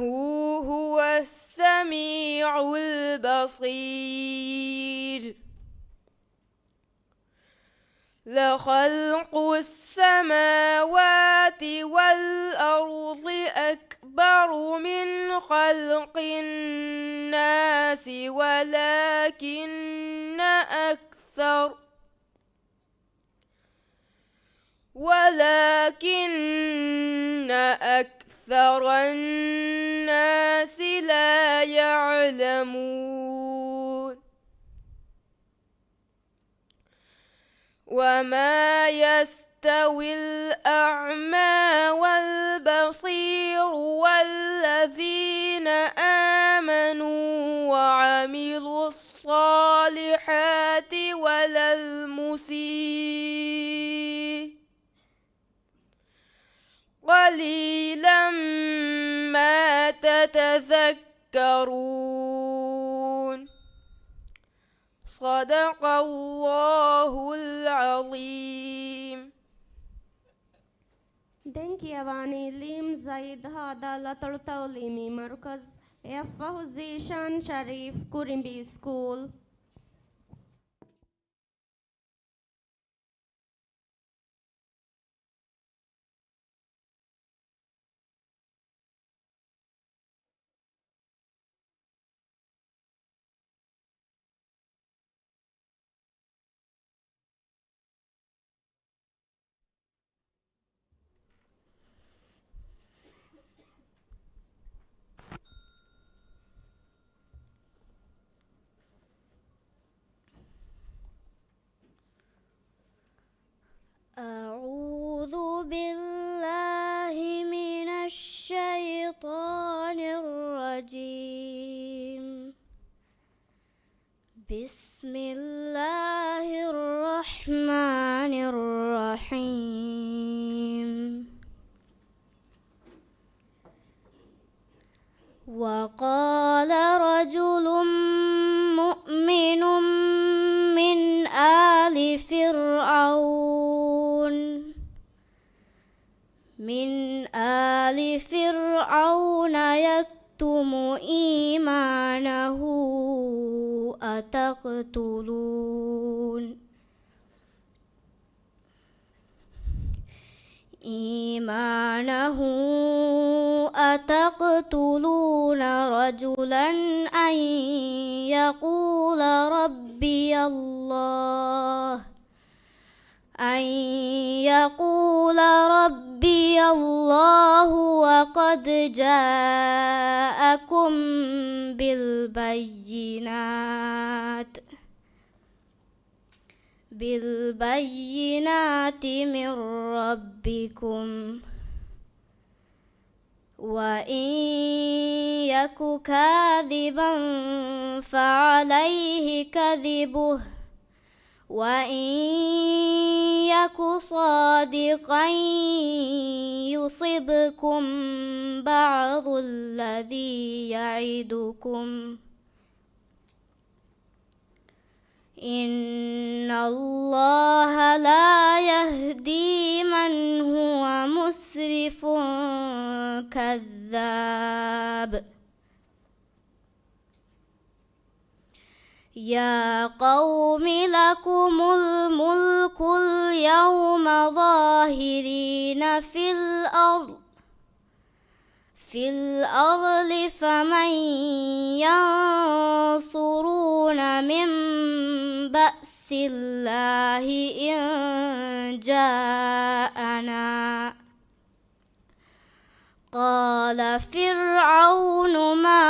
هو السميع البصير. لخلق السماوات والأرض أكبر من خلق الناس ولكن أكثر الناس لا يعلمون. وما يستوي الأعمى والبصير والذين آمنوا وعملوا الصالحات ولا المسيء قليلا ما تتذكرون. صدق الله العظيم. دنكيواني ليم زايد هذا لطر تعليمي مركز يفه زيشان شريف كوريمبي سكول. أعوذ بالله من الشيطان الرجيم. بسم الله الرحمن الرحيم. وقال رجل مؤمن من آل فرعون يكتم إيمانه أتقتلون رجلا أن يقول ربي الله وقد جاءكم بالبينات من ربكم وإن يك كاذبا فعليه كذبه وإن يك صادقا يصبكم بعض الذي يعدكم إن الله لا يهدي من هو مسرف كذاب. يا قوم لكم الملك اليوم ظاهرين في الأرض فمن ينصرون من بأس الله إن جاءنا. قال فرعون ما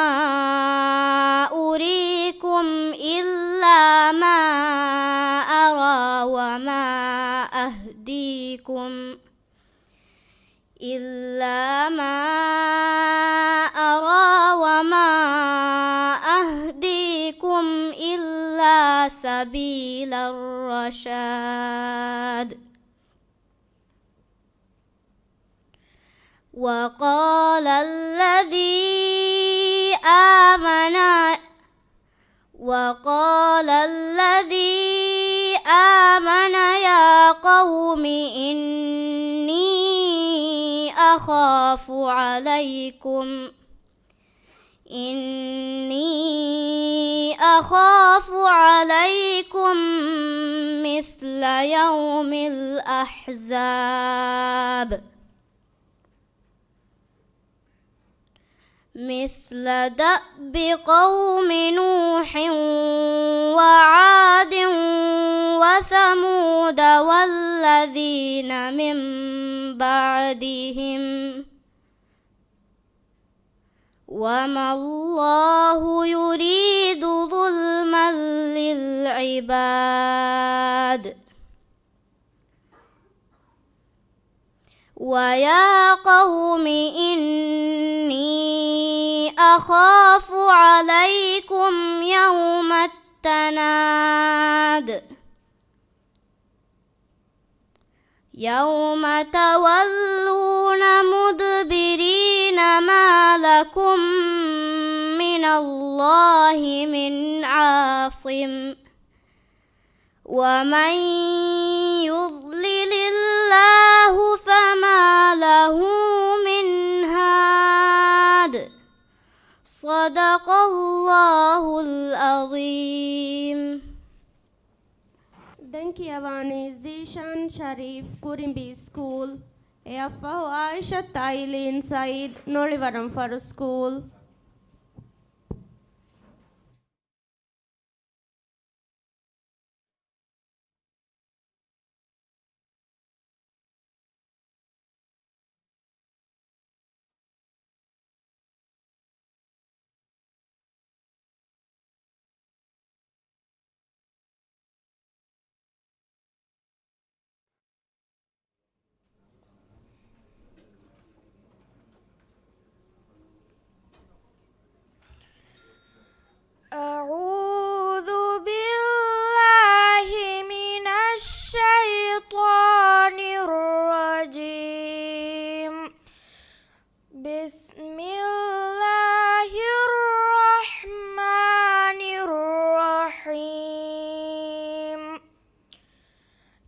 أريكم إلا ما أرى وما أهديكم إلا سبيل الرشاد. وقال الذي آمن قوم إني أخاف عليكم مثل يوم الأحزاب مثل دأب قوم نوح وعاد وثمود والذين من بعدهم وما الله يريد ظلما للعباد ويا قوم إني أخاف عليكم يوم التناد يوم تولون مدبرين ما لكم من الله من عاصم ومن يضلل الله فما له من هاد صدق الله العظيم. Denkiavani Zishan Sharif Kurimbi School Eaffahu Aisha Tailin Said Nolivaram Faru School. أعوذ بالله من الشيطان الرجيم. بسم الله الرحمن الرحيم.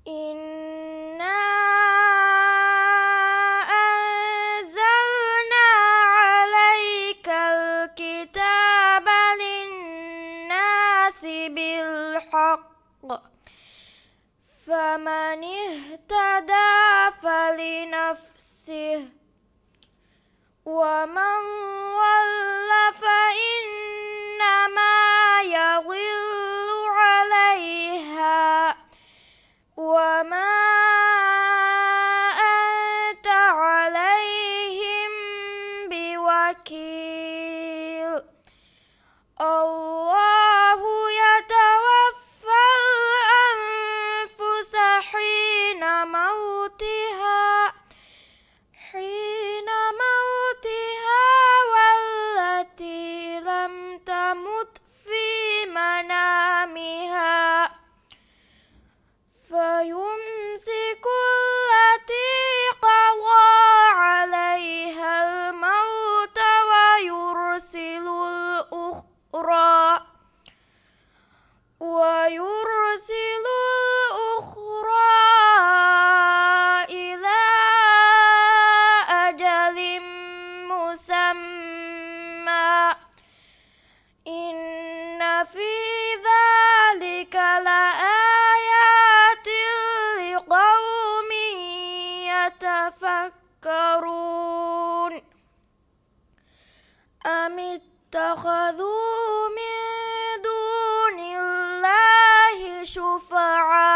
إنا أنزلنا عليك الكتاب للناس بالحق فمن اهتدى فلنفسه ومن ضل فإنما يضل عليها وما أنت عليهم بوكيل. الله يتوفى الأنفس حين موتها والتي لم تمت في منامها فيمسك التي قضى عليها الموت ويرسل الأخرى إلى أجل مسمى إن في ذلك لآيات لقوم يتفكرون. أم اتخذوا من دون الله شفعاء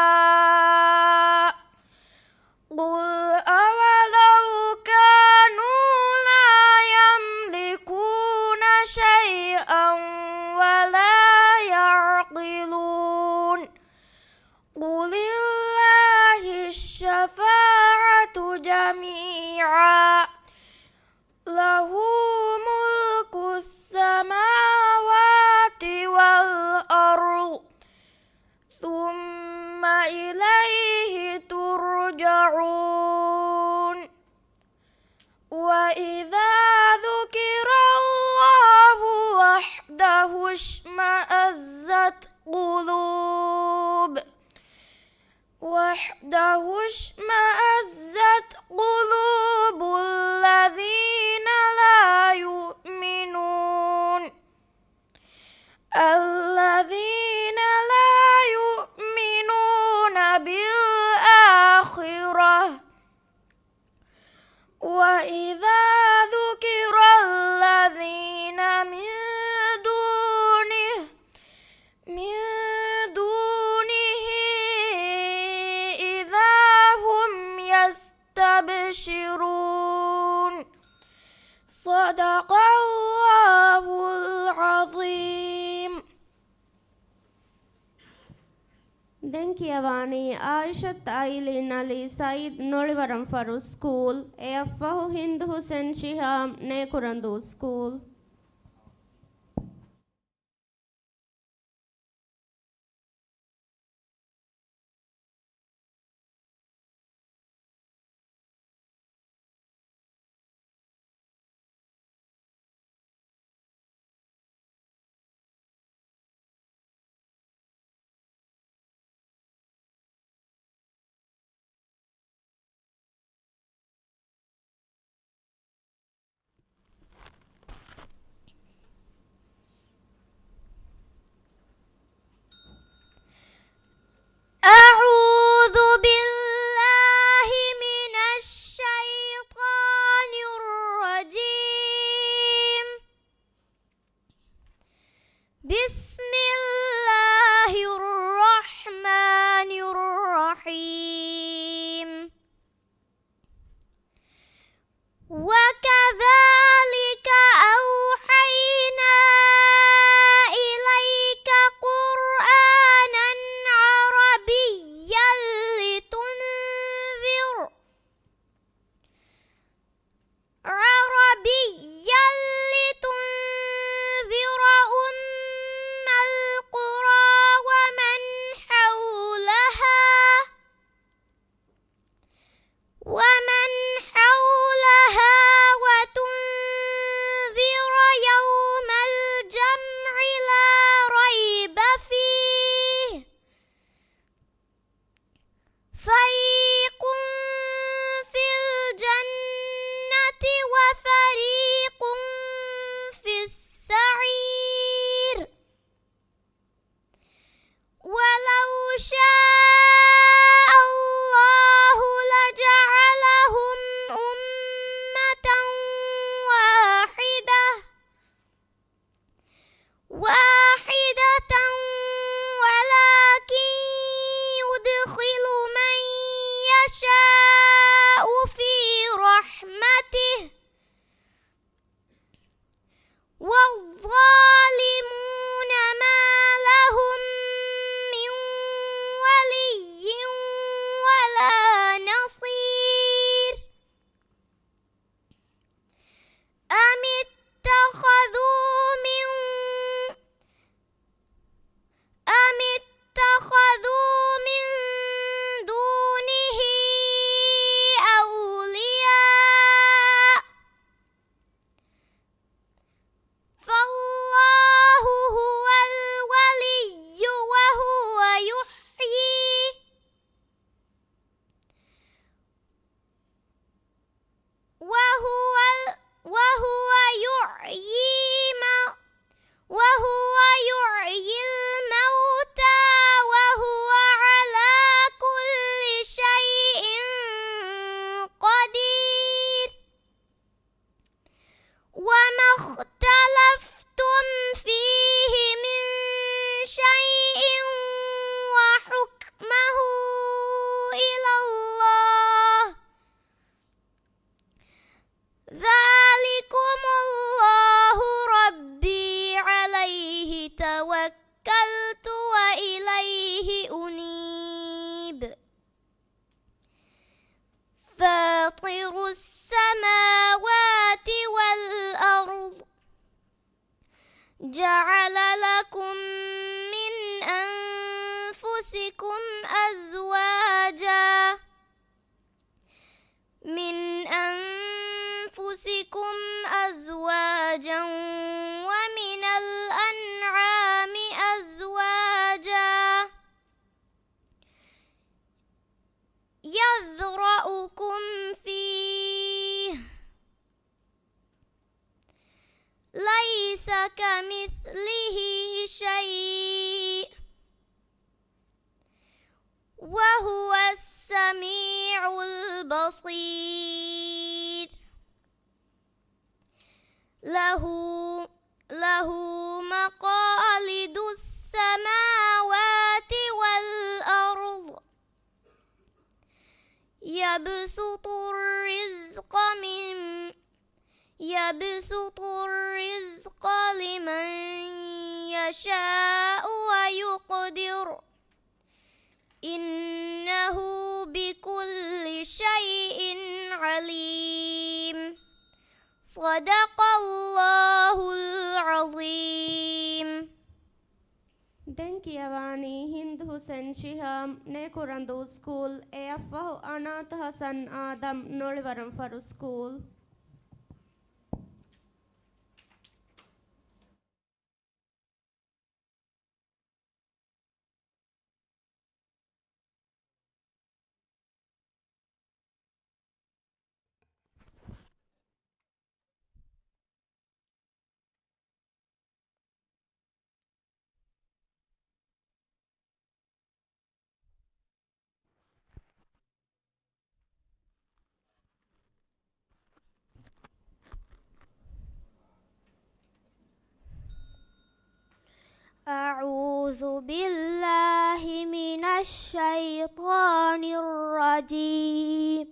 قل أولو كانوا لا يملكون شيئا ولا يعقلون قل لله الشفاعة جميعا له ملك السماوات والأرض ثم إليه ترجعون. وإذا ذكر الله وحده اشمأزت قلوب وحده اشمأزت قلوب الذين لا يؤمنون بالآخرة وإذا ذكر الذين من دونه إذا هم يستبشرون صدق الله العظيم. දැන් කියවානේ ආයිෂත් අයිලින් අලි සයිද් නොලිවරම් ෆරු ස්කූල් එයෆහු හින්දු හුසෙන් ශිහාම් නේකුරන්දු ස්කූල්. أعوذ بالله من الشيطان الرجيم. بسم الله الرحمن الرحيم. وكذلك أوحينا إليك قرآنا عربيا لتنذر أم القرى ومن حولها وتنذر يوم الجمع لا ريب فيه فريق في الجنة وفريق في السعير. ولو شاء الله لجعلهم أمة واحدة ولكن يدخل من يشاء في رحمته والظالمون ما لهم من ولي ولا نصير. أم اتخذوا من دونه أولياء فالله هو الولي وهو يحيي الموتى وهو على كل شيء قدير. وما اختلفتم فيه من شيء وحكمه إلى الله. ذلكم الله ربي عليه توكلت وإليه أنيب. فاطر السماوات والأرض جعل لكم من أنفسكم أزواجا ومن الأنعام أزواجا يذرأكم فيه ليس كمثله شيء وهو السميع البصير له مقاليد السماوات والأرض يبسط الرزق لمن يشاء ويقدر إنه بكل شيء عليم صدق الله العظيم. Denkiavani Hind Hussein Shiham Nekurandu School Eafahu Anath Hassan Adam Nolivaram Faru School. أعوذ بالله من الشيطان الرجيم.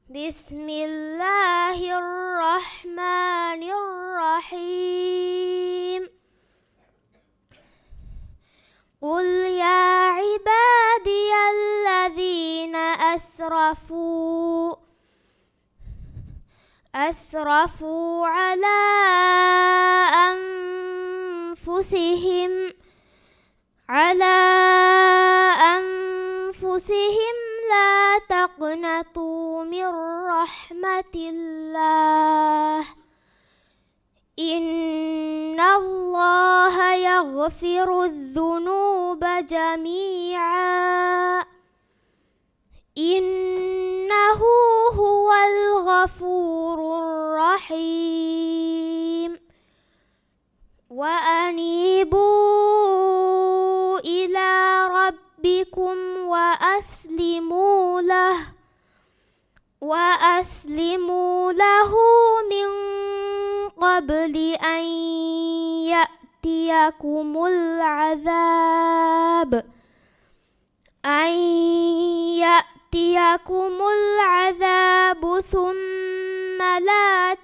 بسم الله الرحمن الرحيم. قل يا عبادي الذين أسرفوا على أنفسهم لا تقنطوا من رحمة الله إن الله يغفر الذنوب جميعا إنه هو الغفور الرحيم. وأنيبوا إلى ربكم وأسلموا له من قبل أن يأتيكم العذاب ثم لا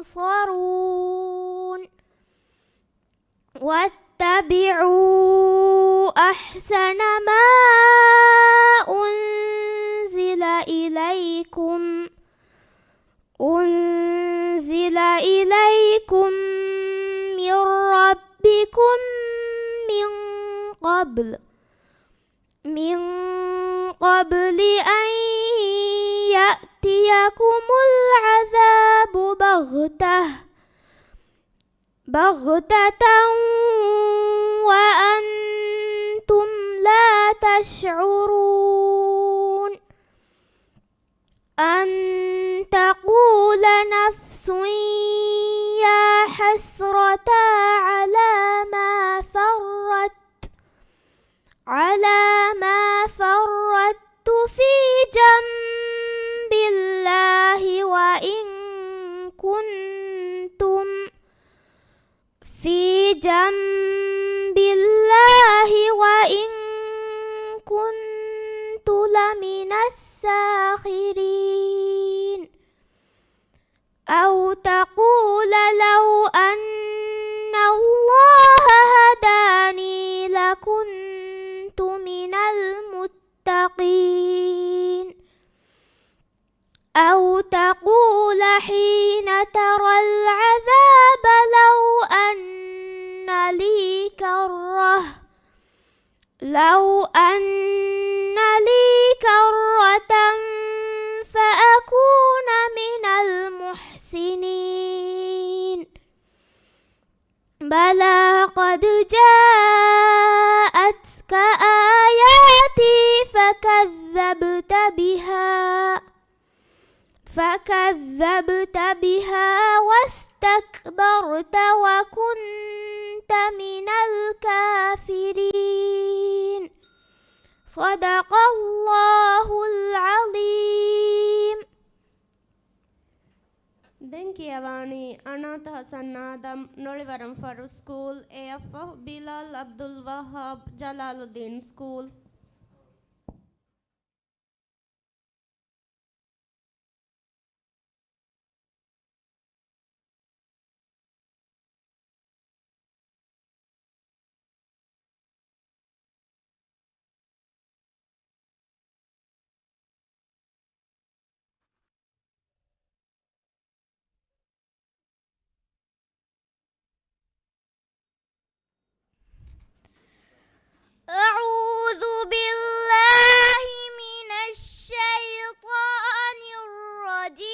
تنصرون. واتبعوا أحسن ما أنزل إليكم من ربكم من قبل أن يأتيكم العذاب بغتة وأنتم لا تشعرون. أن تقول نفس يا حسرة على ما فرطت في جنب الله وإن كنت لمن الساخرين. أو تقول لو أن الله هداني لكنت من المتقين. أو تقول حين ترى العذاب لو أن لي كرة فأكون من المحسنين. بلى قد جاءتك آياتي فكذبت وكذبت بها واستكبرت وكنت من الكافرين صدق الله العظيم. Denkiavani Anat Hasan Adam Nolivaram Faru School AFF Bilal Abdul Wahab Jalaluddin School. أعوذ بالله من الشيطان الرجيم.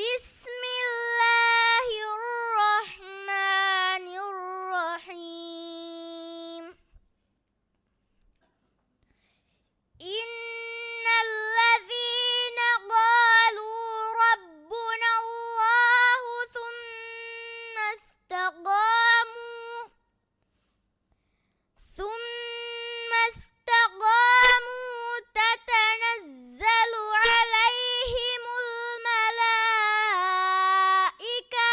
بسم الله الرحمن الرحيم. إن الذين قالوا ربنا الله ثم استقاموا تتنزل عليهم الملائكة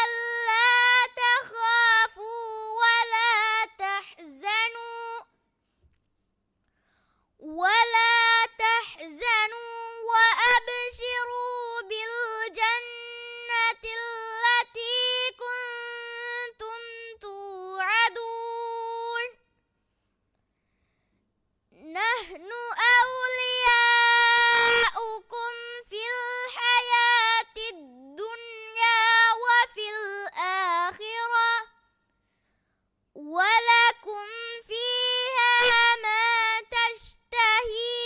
ألا تخافوا ولا تحزنوا وأبشروا بالجنة التي كنتم توعدون. نحن أولياؤكم في الحياة الدنيا وفي الآخرة ولكم فيها ما تشتهي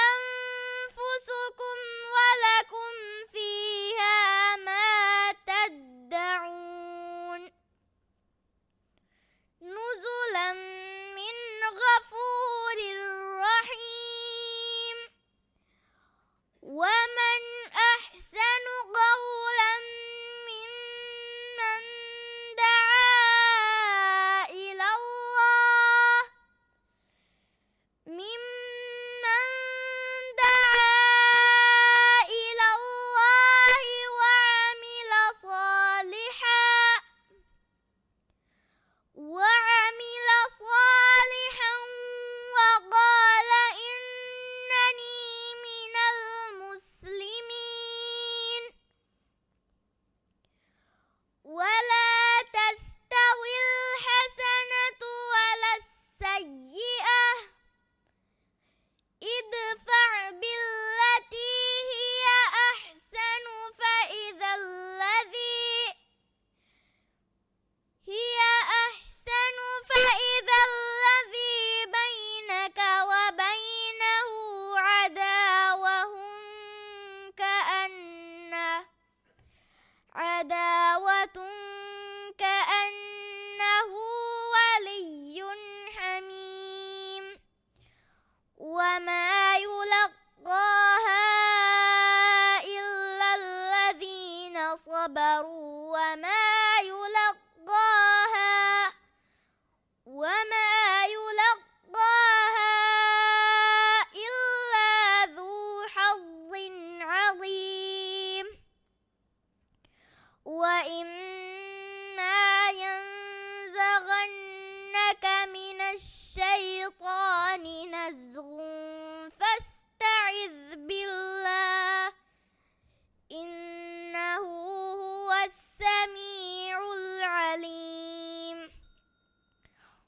أنفسكم ولكم فيها ما تدعون. نزلا من غفور رحيم. ومن أحسن قولا ممن دعا إلى الله وعمل صالحا وقال إنني من المسلمين. ولا تستوي الحسنة ولا السيئة ادفع بالتي هي أحسن فإذا الذي بينك وبينه عداوة كأنه ولي حميم. وما يلقاها إلا الذين صبروا وما يلقاها إلا ذو حظ عظيم. وإما ينزغنك من الشيطان نزغ فاستعذ بالله إنه هو السميع العليم.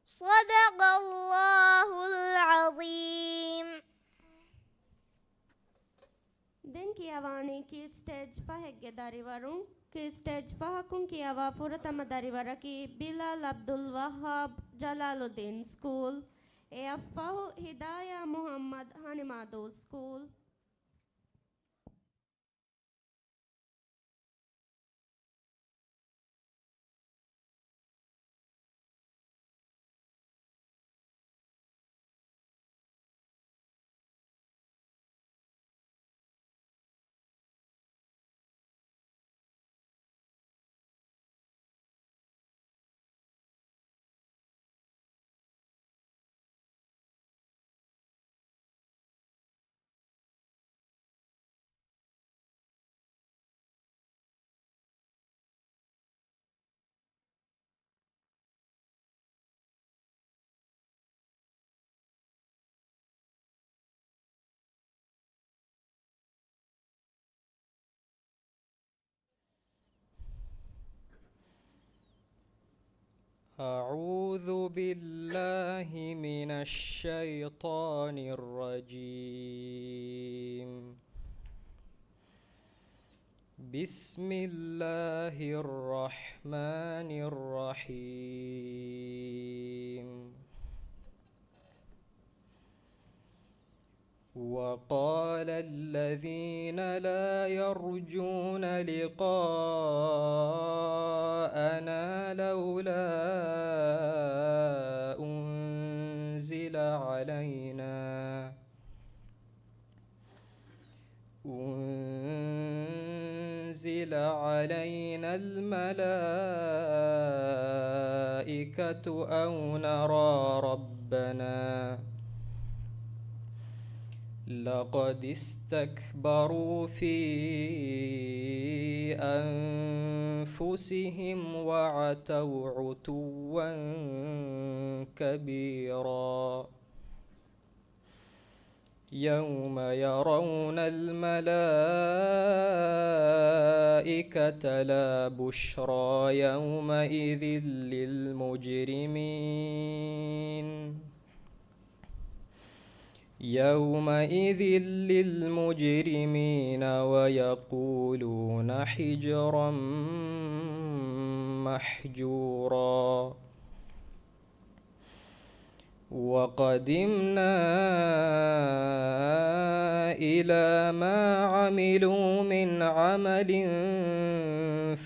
صدق الله العظيم. Denkiavani ki stage fahegge darivarum ki stage fahakun ki ava furatama darivara ki Bilal Abdul Wahab Jalaluddin School AFF Hidayah Muhammad Hanimado School. أعوذ بالله من الشيطان الرجيم. بسم الله الرحمن الرحيم. وقال الذين لا يرجون لقاءنا لولا أنزل علينا الملائكة أو نرى ربنا لقد استكبروا في أنفسهم وعتوا عتوا كبيرا. يوم يرون الملائكة لا بشرى يومئذ للمجرمين ويقولون حجرا محجورا. وقدمنا إلى ما عملوا من عمل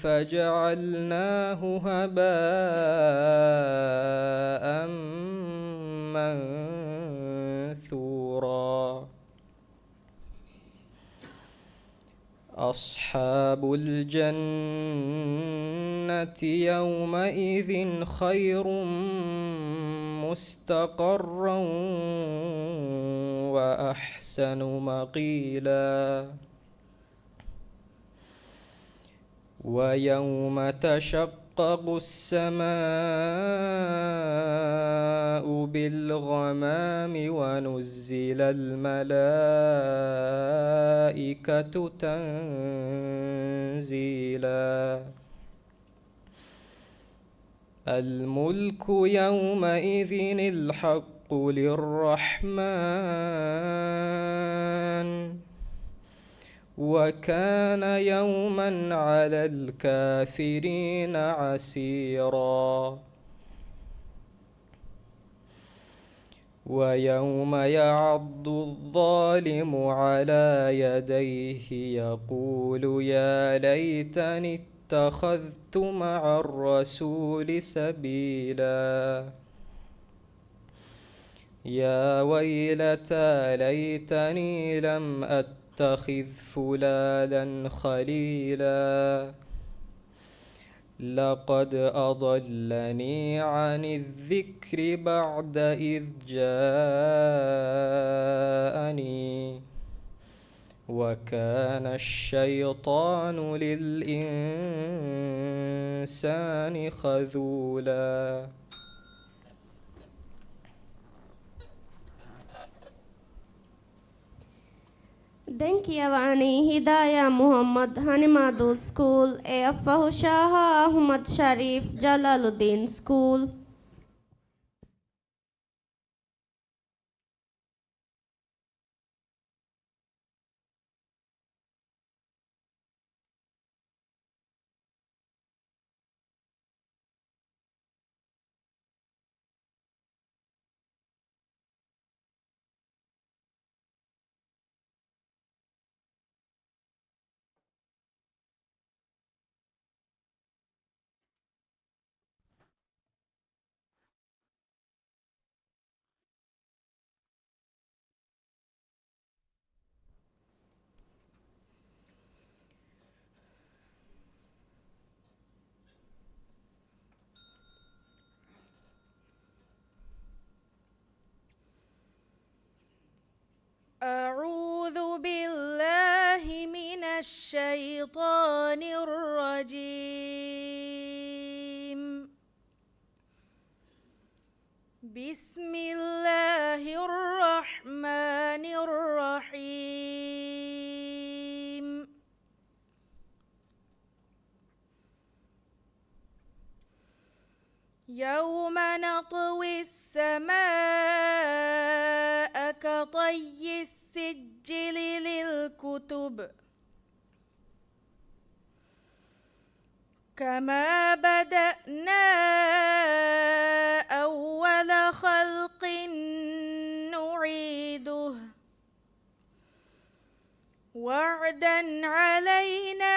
فجعلناه هباء منثورا. أصحاب الجنة يومئذ خير مستقرا وأحسن مقيلا. ويوم تشقق السماء بالغمام ونزل الملائكة تنزيلا. الملك يومئذ الحق للرحمن وكان يوما على الكافرين عسيرا. ويوم يعض الظالم على يديه يقول يا ليتني اتخذت مع الرسول سبيلا. يا ويلتى ليتني لم أتخذ فلانا خليلا لقد أضلني عن الذكر بعد إذ جاءني وكان الشيطان للإنسان خذولا. Denkiavani Hidayah Muhammad Hanimadul School, Afahu Shah Ahmad Sharif Jalaluddin School. أعوذ بالله من الشيطان الرجيم. بسم الله الرحمن الرحيم. يوم كطي السجل للكتب كما بدأنا أول خلق نعيده وعدا علينا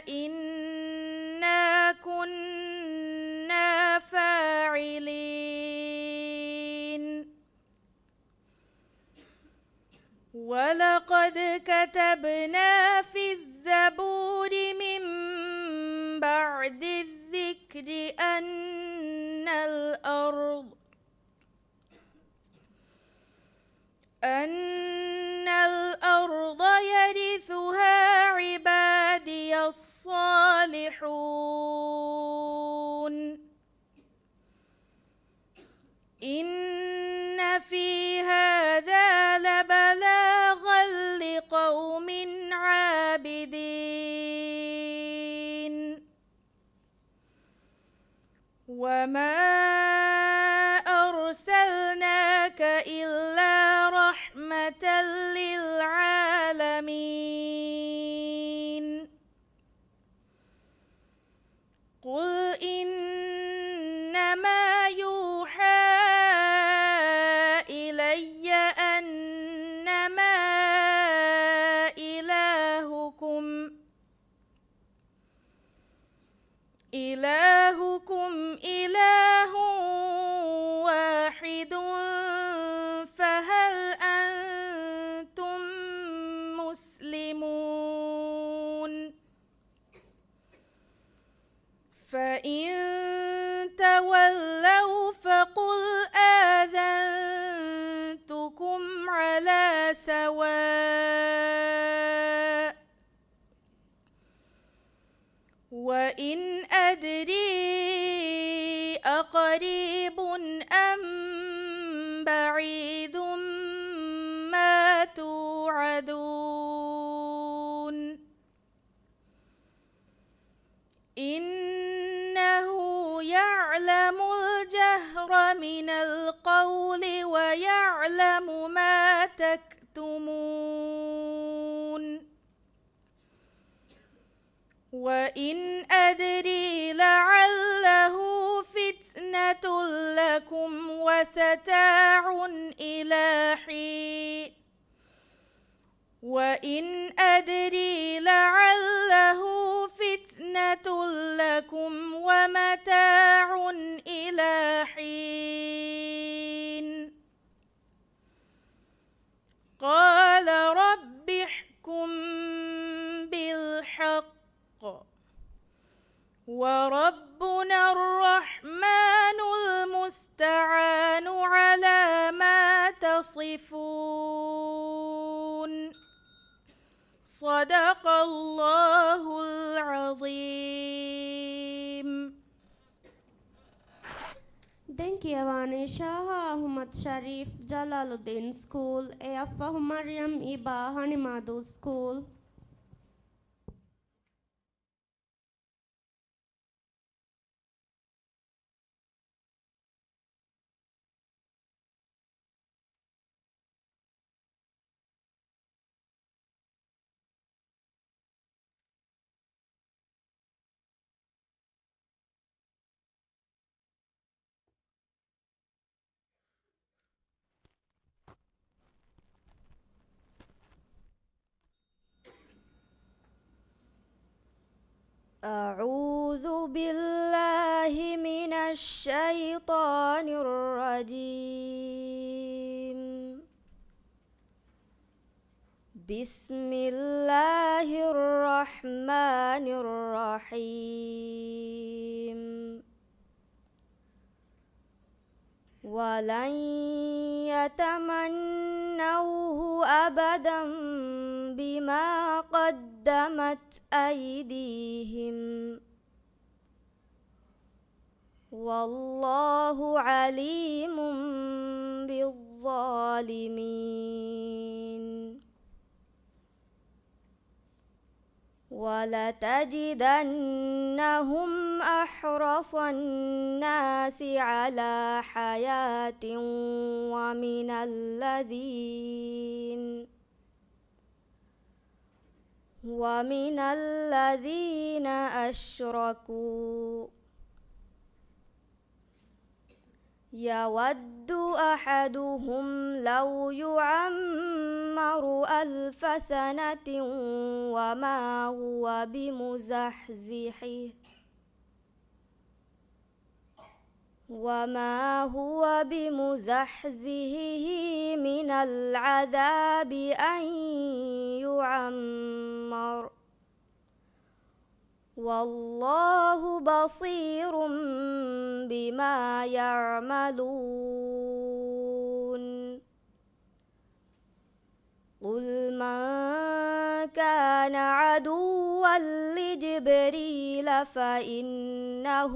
إنا كنا فاعلين ولقد كتبنا في الزبور من بعد الذكر أن الأرض يرثها عبادي الصالحون إن في هذا لبلاغا لقوم عابدين وما أرسلناك إلا رحمة للعالمين قل إنما يوحى إلي أنما إلهكم إله واحد فهل أنتم مسلمون فإن تولوا فقل آذنتكم على سواء وإن أدري أقريب أم بعيد ما توعدون إنه يعلم الجهر من القول ويعلم ما تكتمون وإن أدري لعله فتنة لكم وستاع إلى حين وإن أدري لعله فتنة لكم ومتاع إلى حين قال رب احكم بالحق وربنا الرحمن المستعان على ما تصفون صدق الله العظيم. Denkiavani Shaha Ahmad Sharif Jalaluddin School, Afahu Mariam Iba Hanimadu School. أعوذ بالله من الشيطان الرجيم. بسم الله الرحمن الرحيم. ولن يتمنوه أبدا بما قدمت أيديهم والله عليم بالظالمين. ولتجدنهم أحرص الناس على حياة ومن الذين أشركوا يود أحدهم لو يعمر 1000 سنة وما هو بمزحزحه من العذاب أن يعمر والله بصير بما يعملون قل من كان عدوا لجبريل فإنه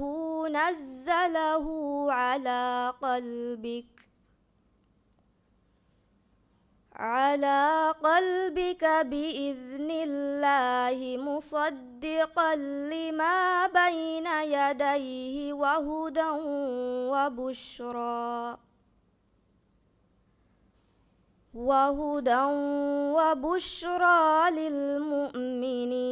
نزله على قلبك بإذن الله مصدقا لما بين يديه وهدى وبشرى للمؤمنين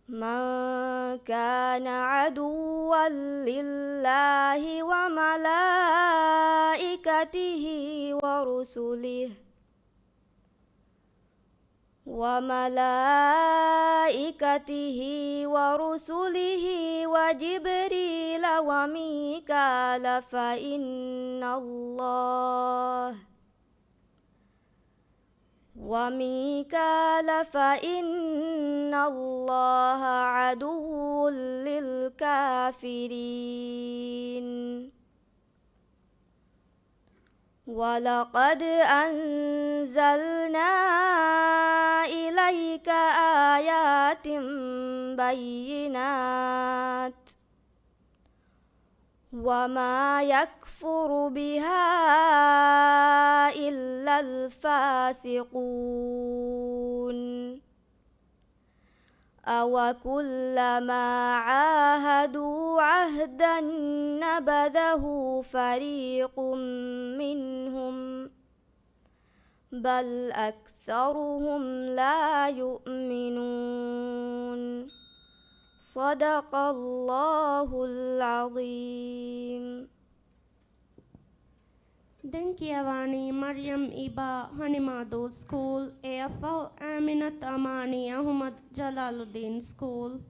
من كان عدوا لله وملائكته ورسله وجبريل وميكال فإن الله عدو للكافرين ولقد أنزلنا إليك آيات بينات وما يكفر بها إلا الفاسقون أوكلما عاهدوا عهدا نبذه فريق منهم بل أكثرهم لا يؤمنون صدق الله العظيم. Denkiavani Maryam Iba Hanimado School, AFO Aminat Amani Ahmad Jalaluddin School.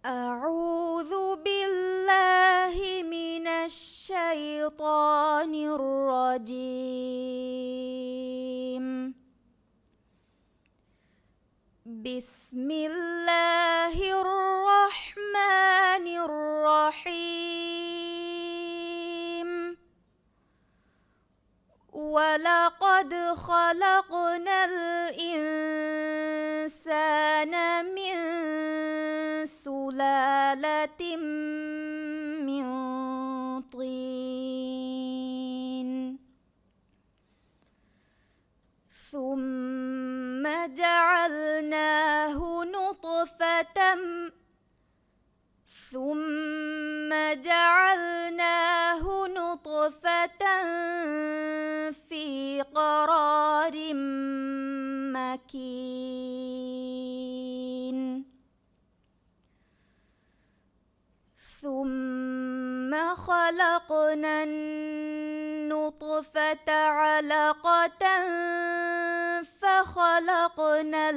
أعوذ بالله من الشيطان الرجيم. بسم الله الرحمن الرحيم. ولقد خلقنا الإنسان من سلالة من طين ثم جعلناه نطفة في قرار مكين ثم خلقنا النطفة علقة فخلقنا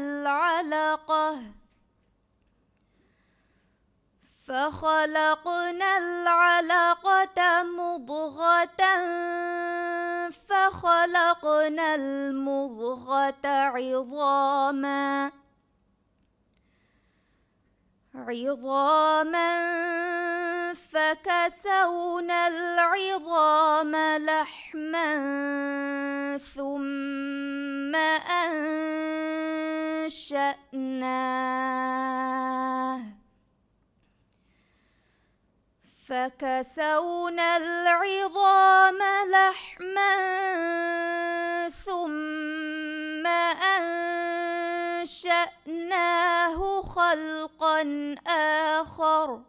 فخلقنا العلقة مضغة فخلقنا المضغة عظاما فكسونا العظام لحما ثم أنشأناه خلقا آخر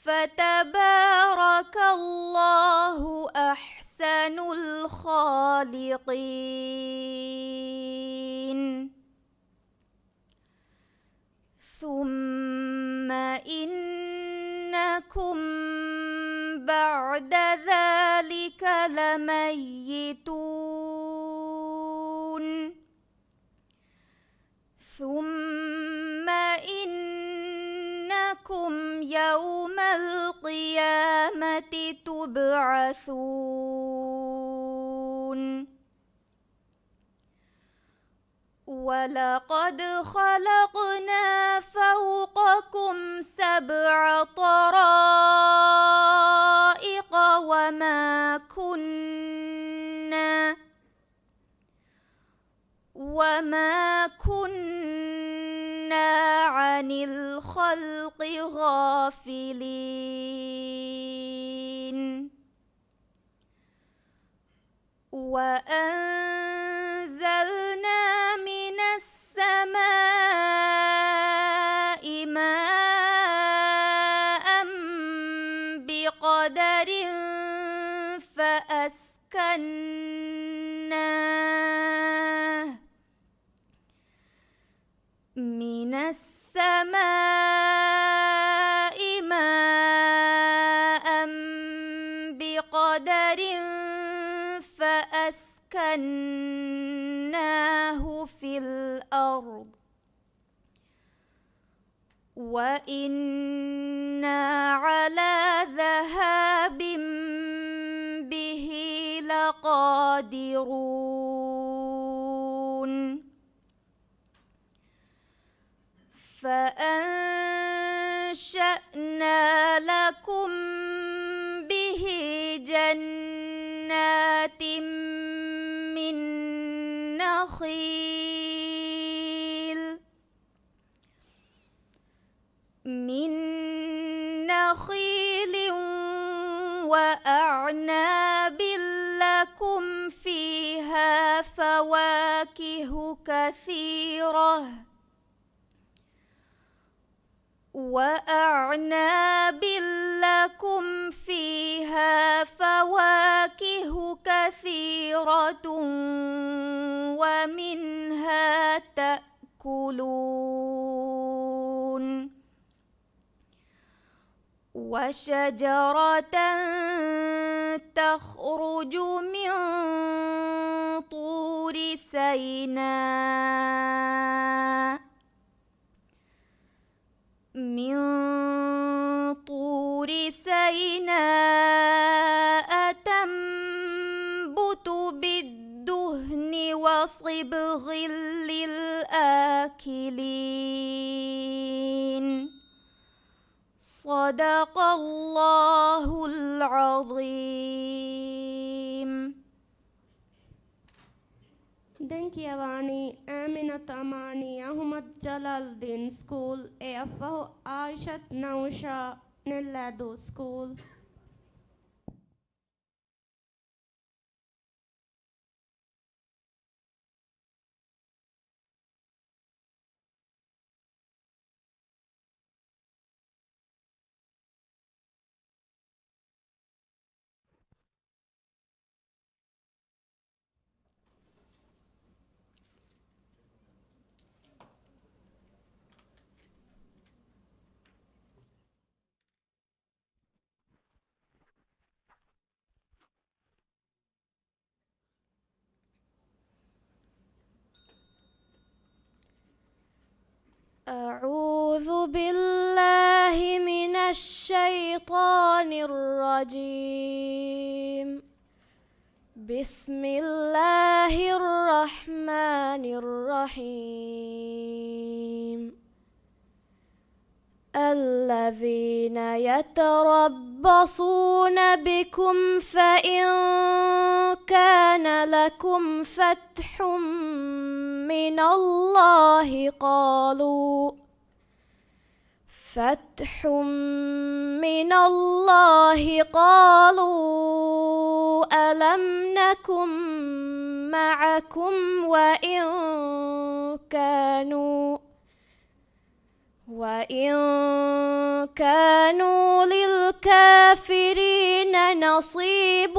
فتبارك الله أحسن الخالقين. ثم إنكم بعد ذلك لميتون. ثم إنكم يوم القيامة تبعثون. ولقد خلقنا فوقكم 7 طرائق وما كنا عن الخلق غافلين. وأنزلنا من السماء ماء بقدر فأسكناه من السماء ماء بقدر فأسكناه في الأرض وإنا على ذهاب به لقادرون. فأنشأنا لكم به جنات من نخيل وأعناب لكم فيها فواكه كثيرة ومنها تأكلون. وشجرة تخرج من طور سيناء تنبت بالدهن وصبغ للآكلين. صدق الله العظيم. Denkiavani Aminat Amani Ahmad Jalaluddin School AFO Aishat Nausha Nellado School. أعوذ بالله الشيطان الرجيم. بسم الله الرحمن الرحيم. الذين يتربصون بكم فإن كان لكم فتح من الله قالوا ألم نكن معكم وإن كانوا للكافرين نصيب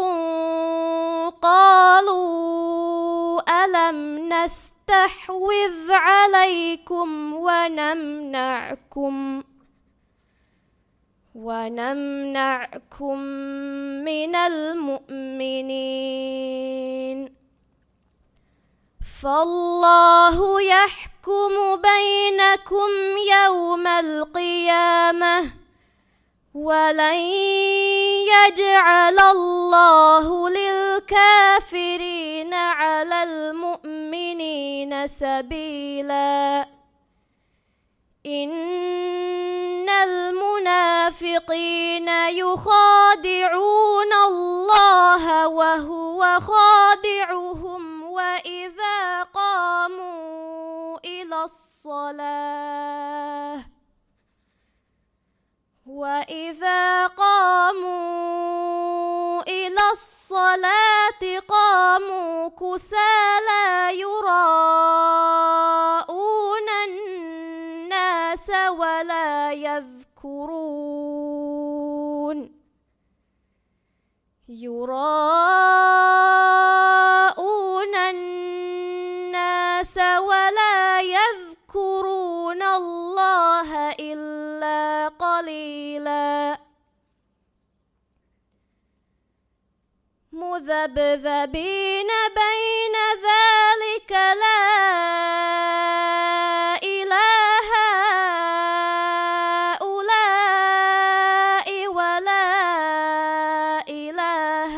قالوا ألم نستحوذ عليكم ونمنعكم من المؤمنين فالله يحكم بينكم يوم القيامة ولن يجعل الله للكافرين على المؤمنين سبيلا. إن المنافقين يخادعون الله وهو خادعهم وإذا قاموا إلى الصلاة قاموا كسالى يراءون الناس ولا يذكرون الله إلا قليلا. مذبذبين بين ذلك لا إله هؤلاء ولا إله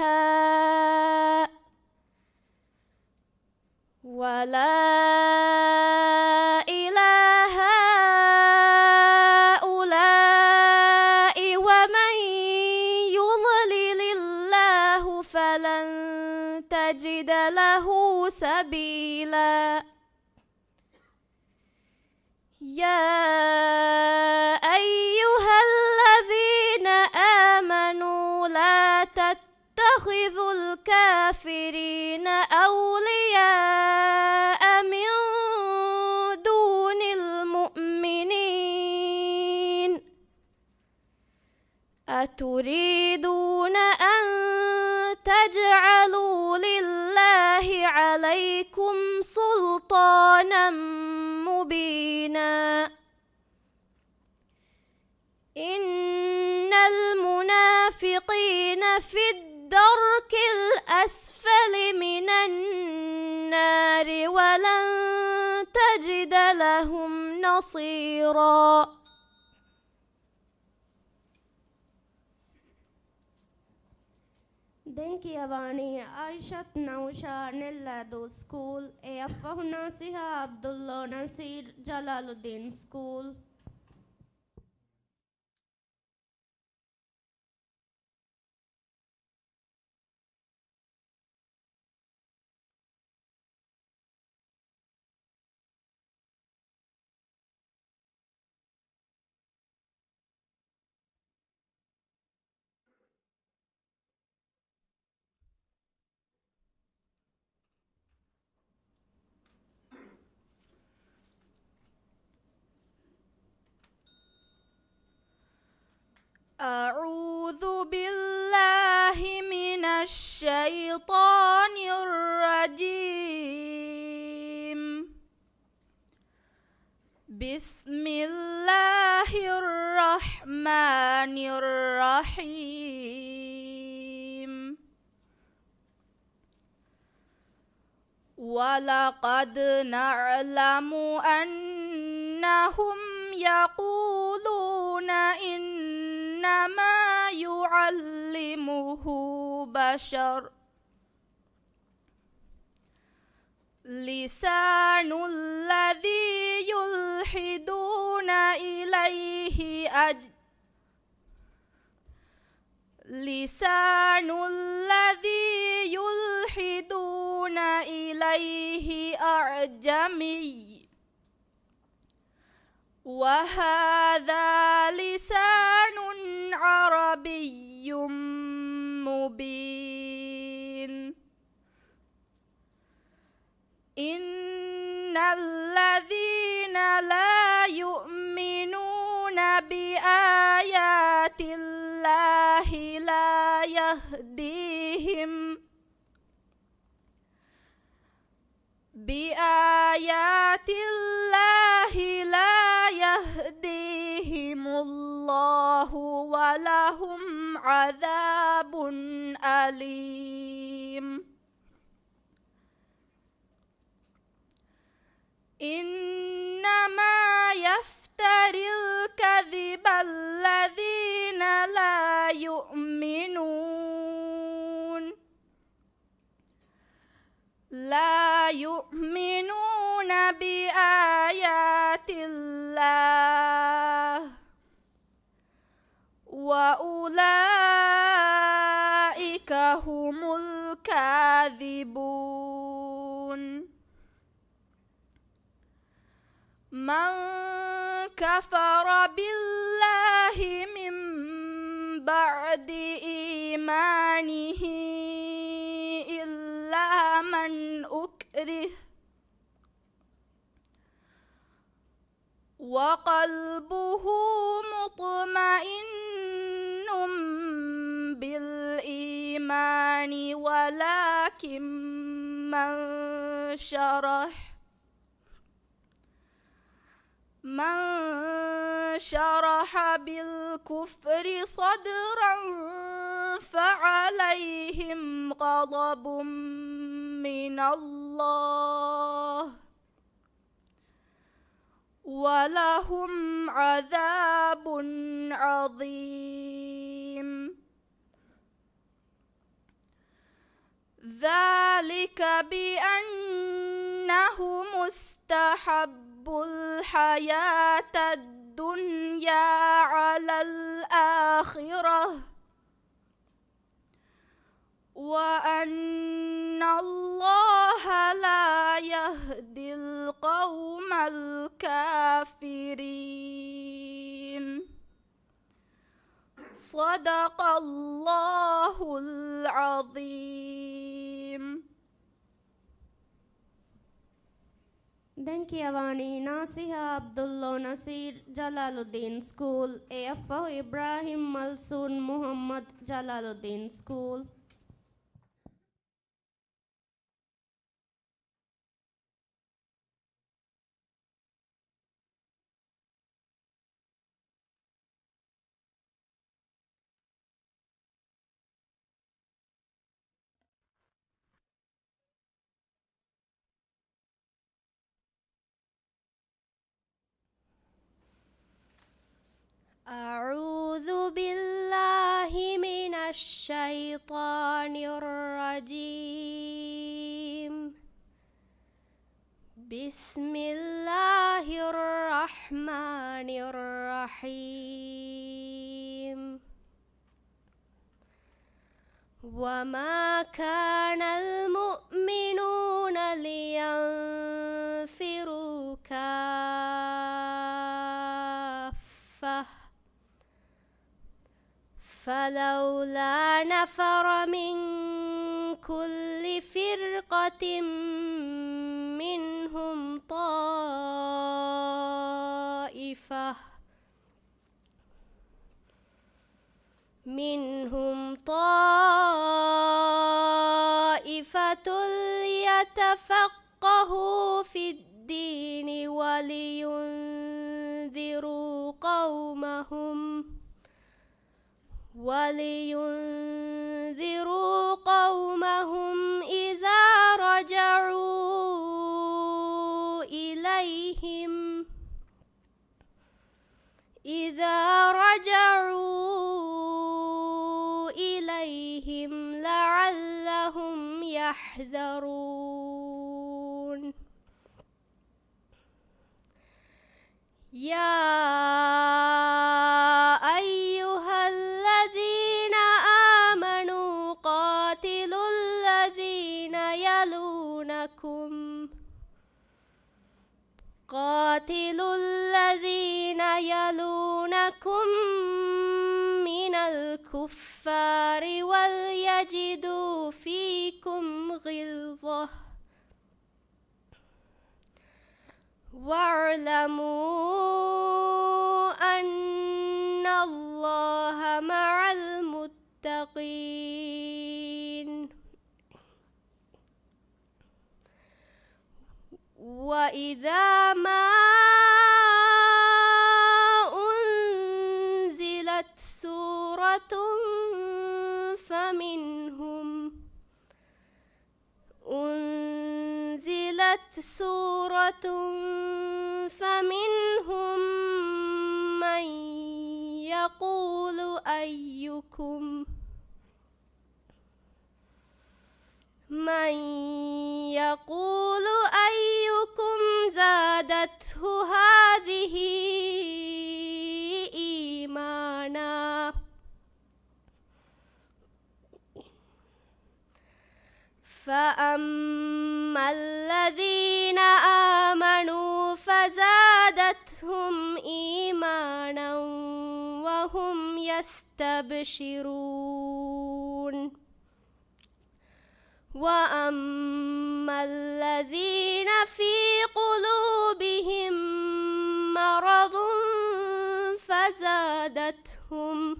هؤلاء ومن يضلل الله فلن تجد له سبيلا. يا أيها الذين آمنوا لا تتخذوا الكافرين أولياء من دون المؤمنين أتريدون أن تجعلوا لله عليكم سلطانا مبينا. إن المنافقين في الدرك الأسفل من النار ولن تجد لهم نصيرا. Denkiavani Aishat Nausha Nellado School, Afahu Nasiha Abdullah Nasir Jalaluddin School. أعوذ بالله من الشيطان الرجيم. بسم الله الرحمن الرحيم. ولقد نعلم أنهم يقولون إنما يعلمه بشر لسان الذي يلحدون إليه لسان الذي يلحدون إليه أعجمي وهذا لسان عربي مبين إن الذين لا يؤمنون بآيات الله لا يهديهم الله ولهم عذاب أليم إنما يفتري الكذب الذين لا يؤمنون بآيات الله وأولئك هم الكاذبون من كفر بالله من بعد إيمانه إلا من أكره وقلبه مطمئن بالإيمان ولكن من شرح بالكفر صدرا فعليهم غضب من الله ولهم عذاب عظيم ذلك بأنه مستحب الحياة الدنيا على الآخرة وأن الله لا يهدي القوم الكافرين صدق الله العظيم. දැන් කියවන්නේ නාසිහා අබ්දුල්ලා නසීර් ජලාලුද්දීන් school AFF ඉබ්‍රාහිම් මල්සූන් මුහම්මද් ජලාලුද්දීන් ස්කූල්. أعوذ بالله من الشيطان الرجيم. بسم الله الرحمن الرحيم. وما كان المؤمنون لينفروا كافة فلولا نفر من كل فرقة منهم طائفة ليتفقهوا في الدين ولينذروا قومهم إذا رجعوا لعلهم يحذرون يا أيها الذين آمنوا قاتلوا الذين يلونكم من الكفار وليجدوا فيكم غلظة واعلموا أن الله مع المتقين وإذا ما أنزلت سورة فمنهم من يقول أيكم زادته هذه إيمانا فأما الذين آمنوا فزادتهم إيمانا وهم يستبشرون وأما الذين في قلوبهم مرض فزادتهم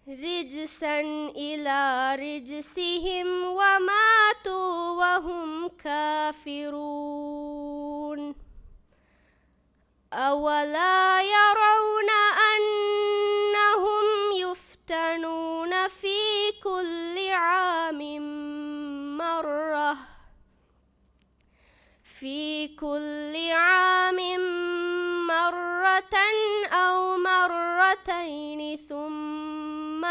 رجسا إلى رجسهم وماتوا وهم كافرون أولا يرون أنهم يفتنون في كل عام مرة أو مرتين ثم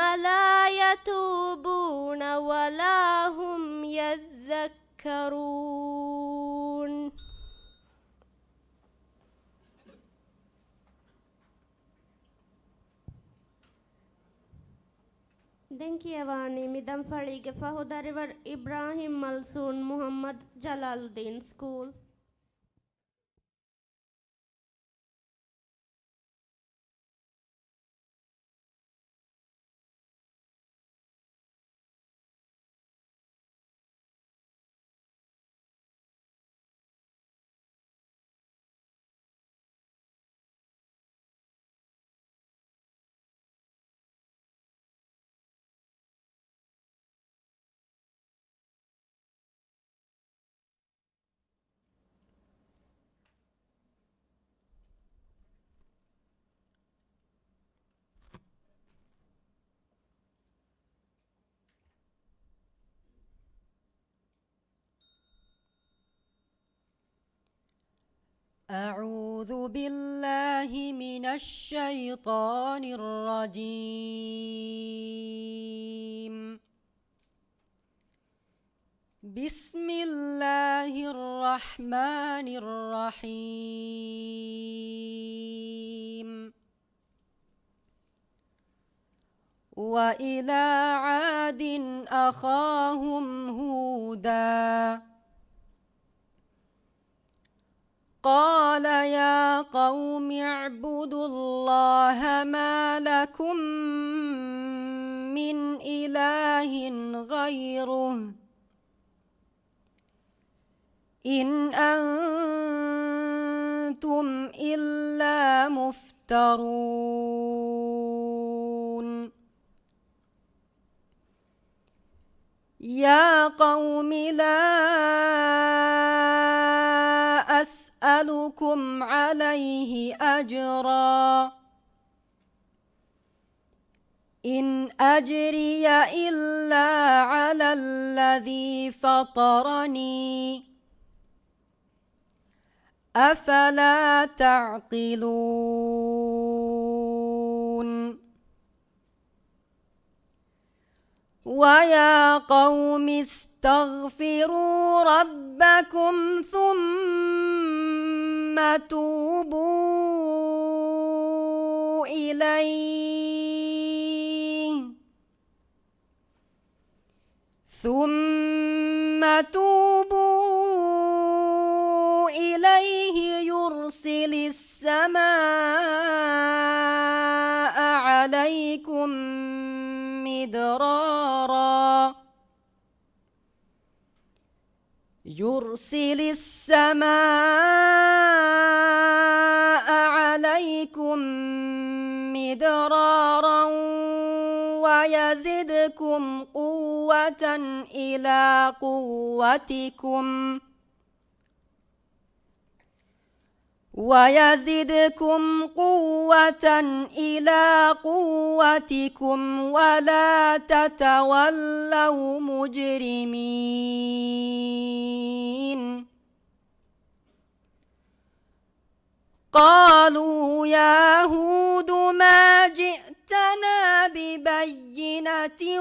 لا يتوبون ولا هم يذكرون Denkiavani midam falige fahudarivar Ibrahim Malsoon Muhammad Jalaluddin School. أعوذ بالله من الشيطان الرجيم. بسم الله الرحمن الرحيم. وإلى عاد أخاهم هودا قال يا قوم اعبدوا الله ما لكم من إله غيره إن أنتم إلا مفترون. يا قوم لا أسألكم عليه أجرا إن أجري إلا على الذي فطرني أفلا تعقلون ويا قوم استغفروا ربكم ثم توبوا إليه يرسل السماء عليكم مدرارا ويزدكم قوة إلى قوتكم ولا تتولوا مجرمين قالوا يا هود ما جئتنا ببينة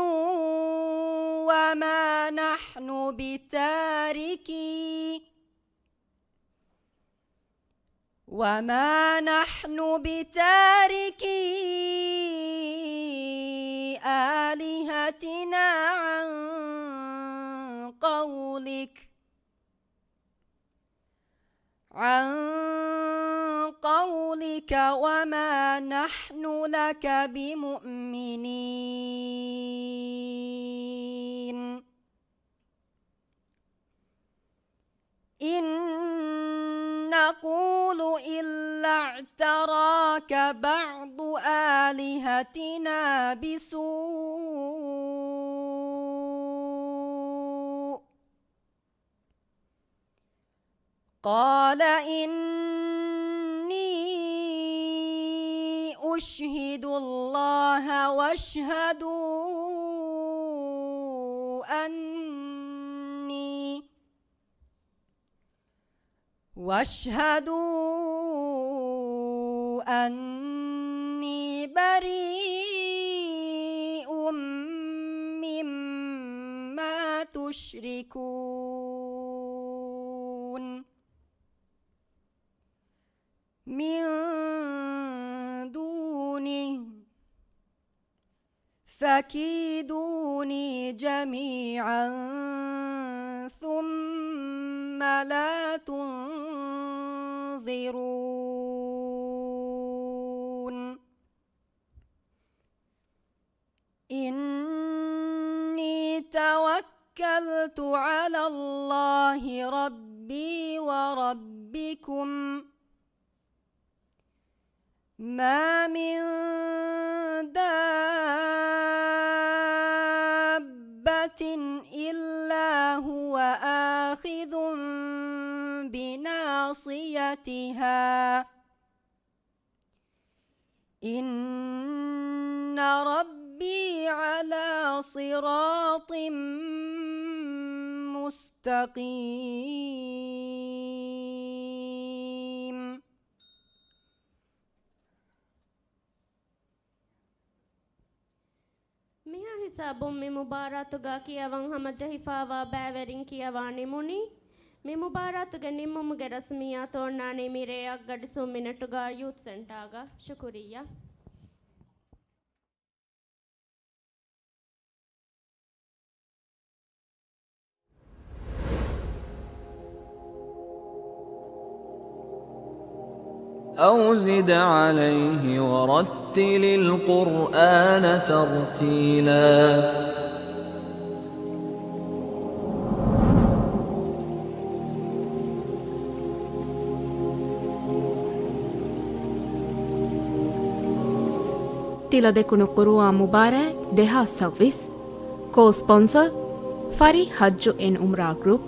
وما نحن بتاركي آلهتنا عن قولك وما نحن لك بمؤمنين إن نقول إلا اعتراك بعض آلهتنا بسوء قال إني أشهد الله واشهدوا أني بريء مما تشركون من دونه فكيدوني جميعا ثم لا تنظرون إني توكلت على الله ربي وربكم ما من دابة إلا هو آخذ بناصيتها إن ربي على صراط مستقيم මිහා හිසාබුම් මි මුබාරාතුගා කියවන් හමජ හිෆාවා බෑවරින් කියවා නිමුනි මි මුබාරාතුගේ නිම්මුමුගේ රස්මියා තෝන්නානේ මිරේයක් ගඩිසුම් මිනටුගා ಯೂತ್ ಸೆಂಟಾಗ ಶುಕ್ರಿಯಾ أو زد عليه ورتل القرآن ترتيلا ತಿಲದೆಕುಣು ಕುರುವ ಮುಬಾರೆ 2020 ಕೋ ಸ್ಪಾನ್ಸರ್ ಫರಿ ಹಜ್ಜು ಎನ್ ಉಮ್ರಾ ಗ್ರೂಪ್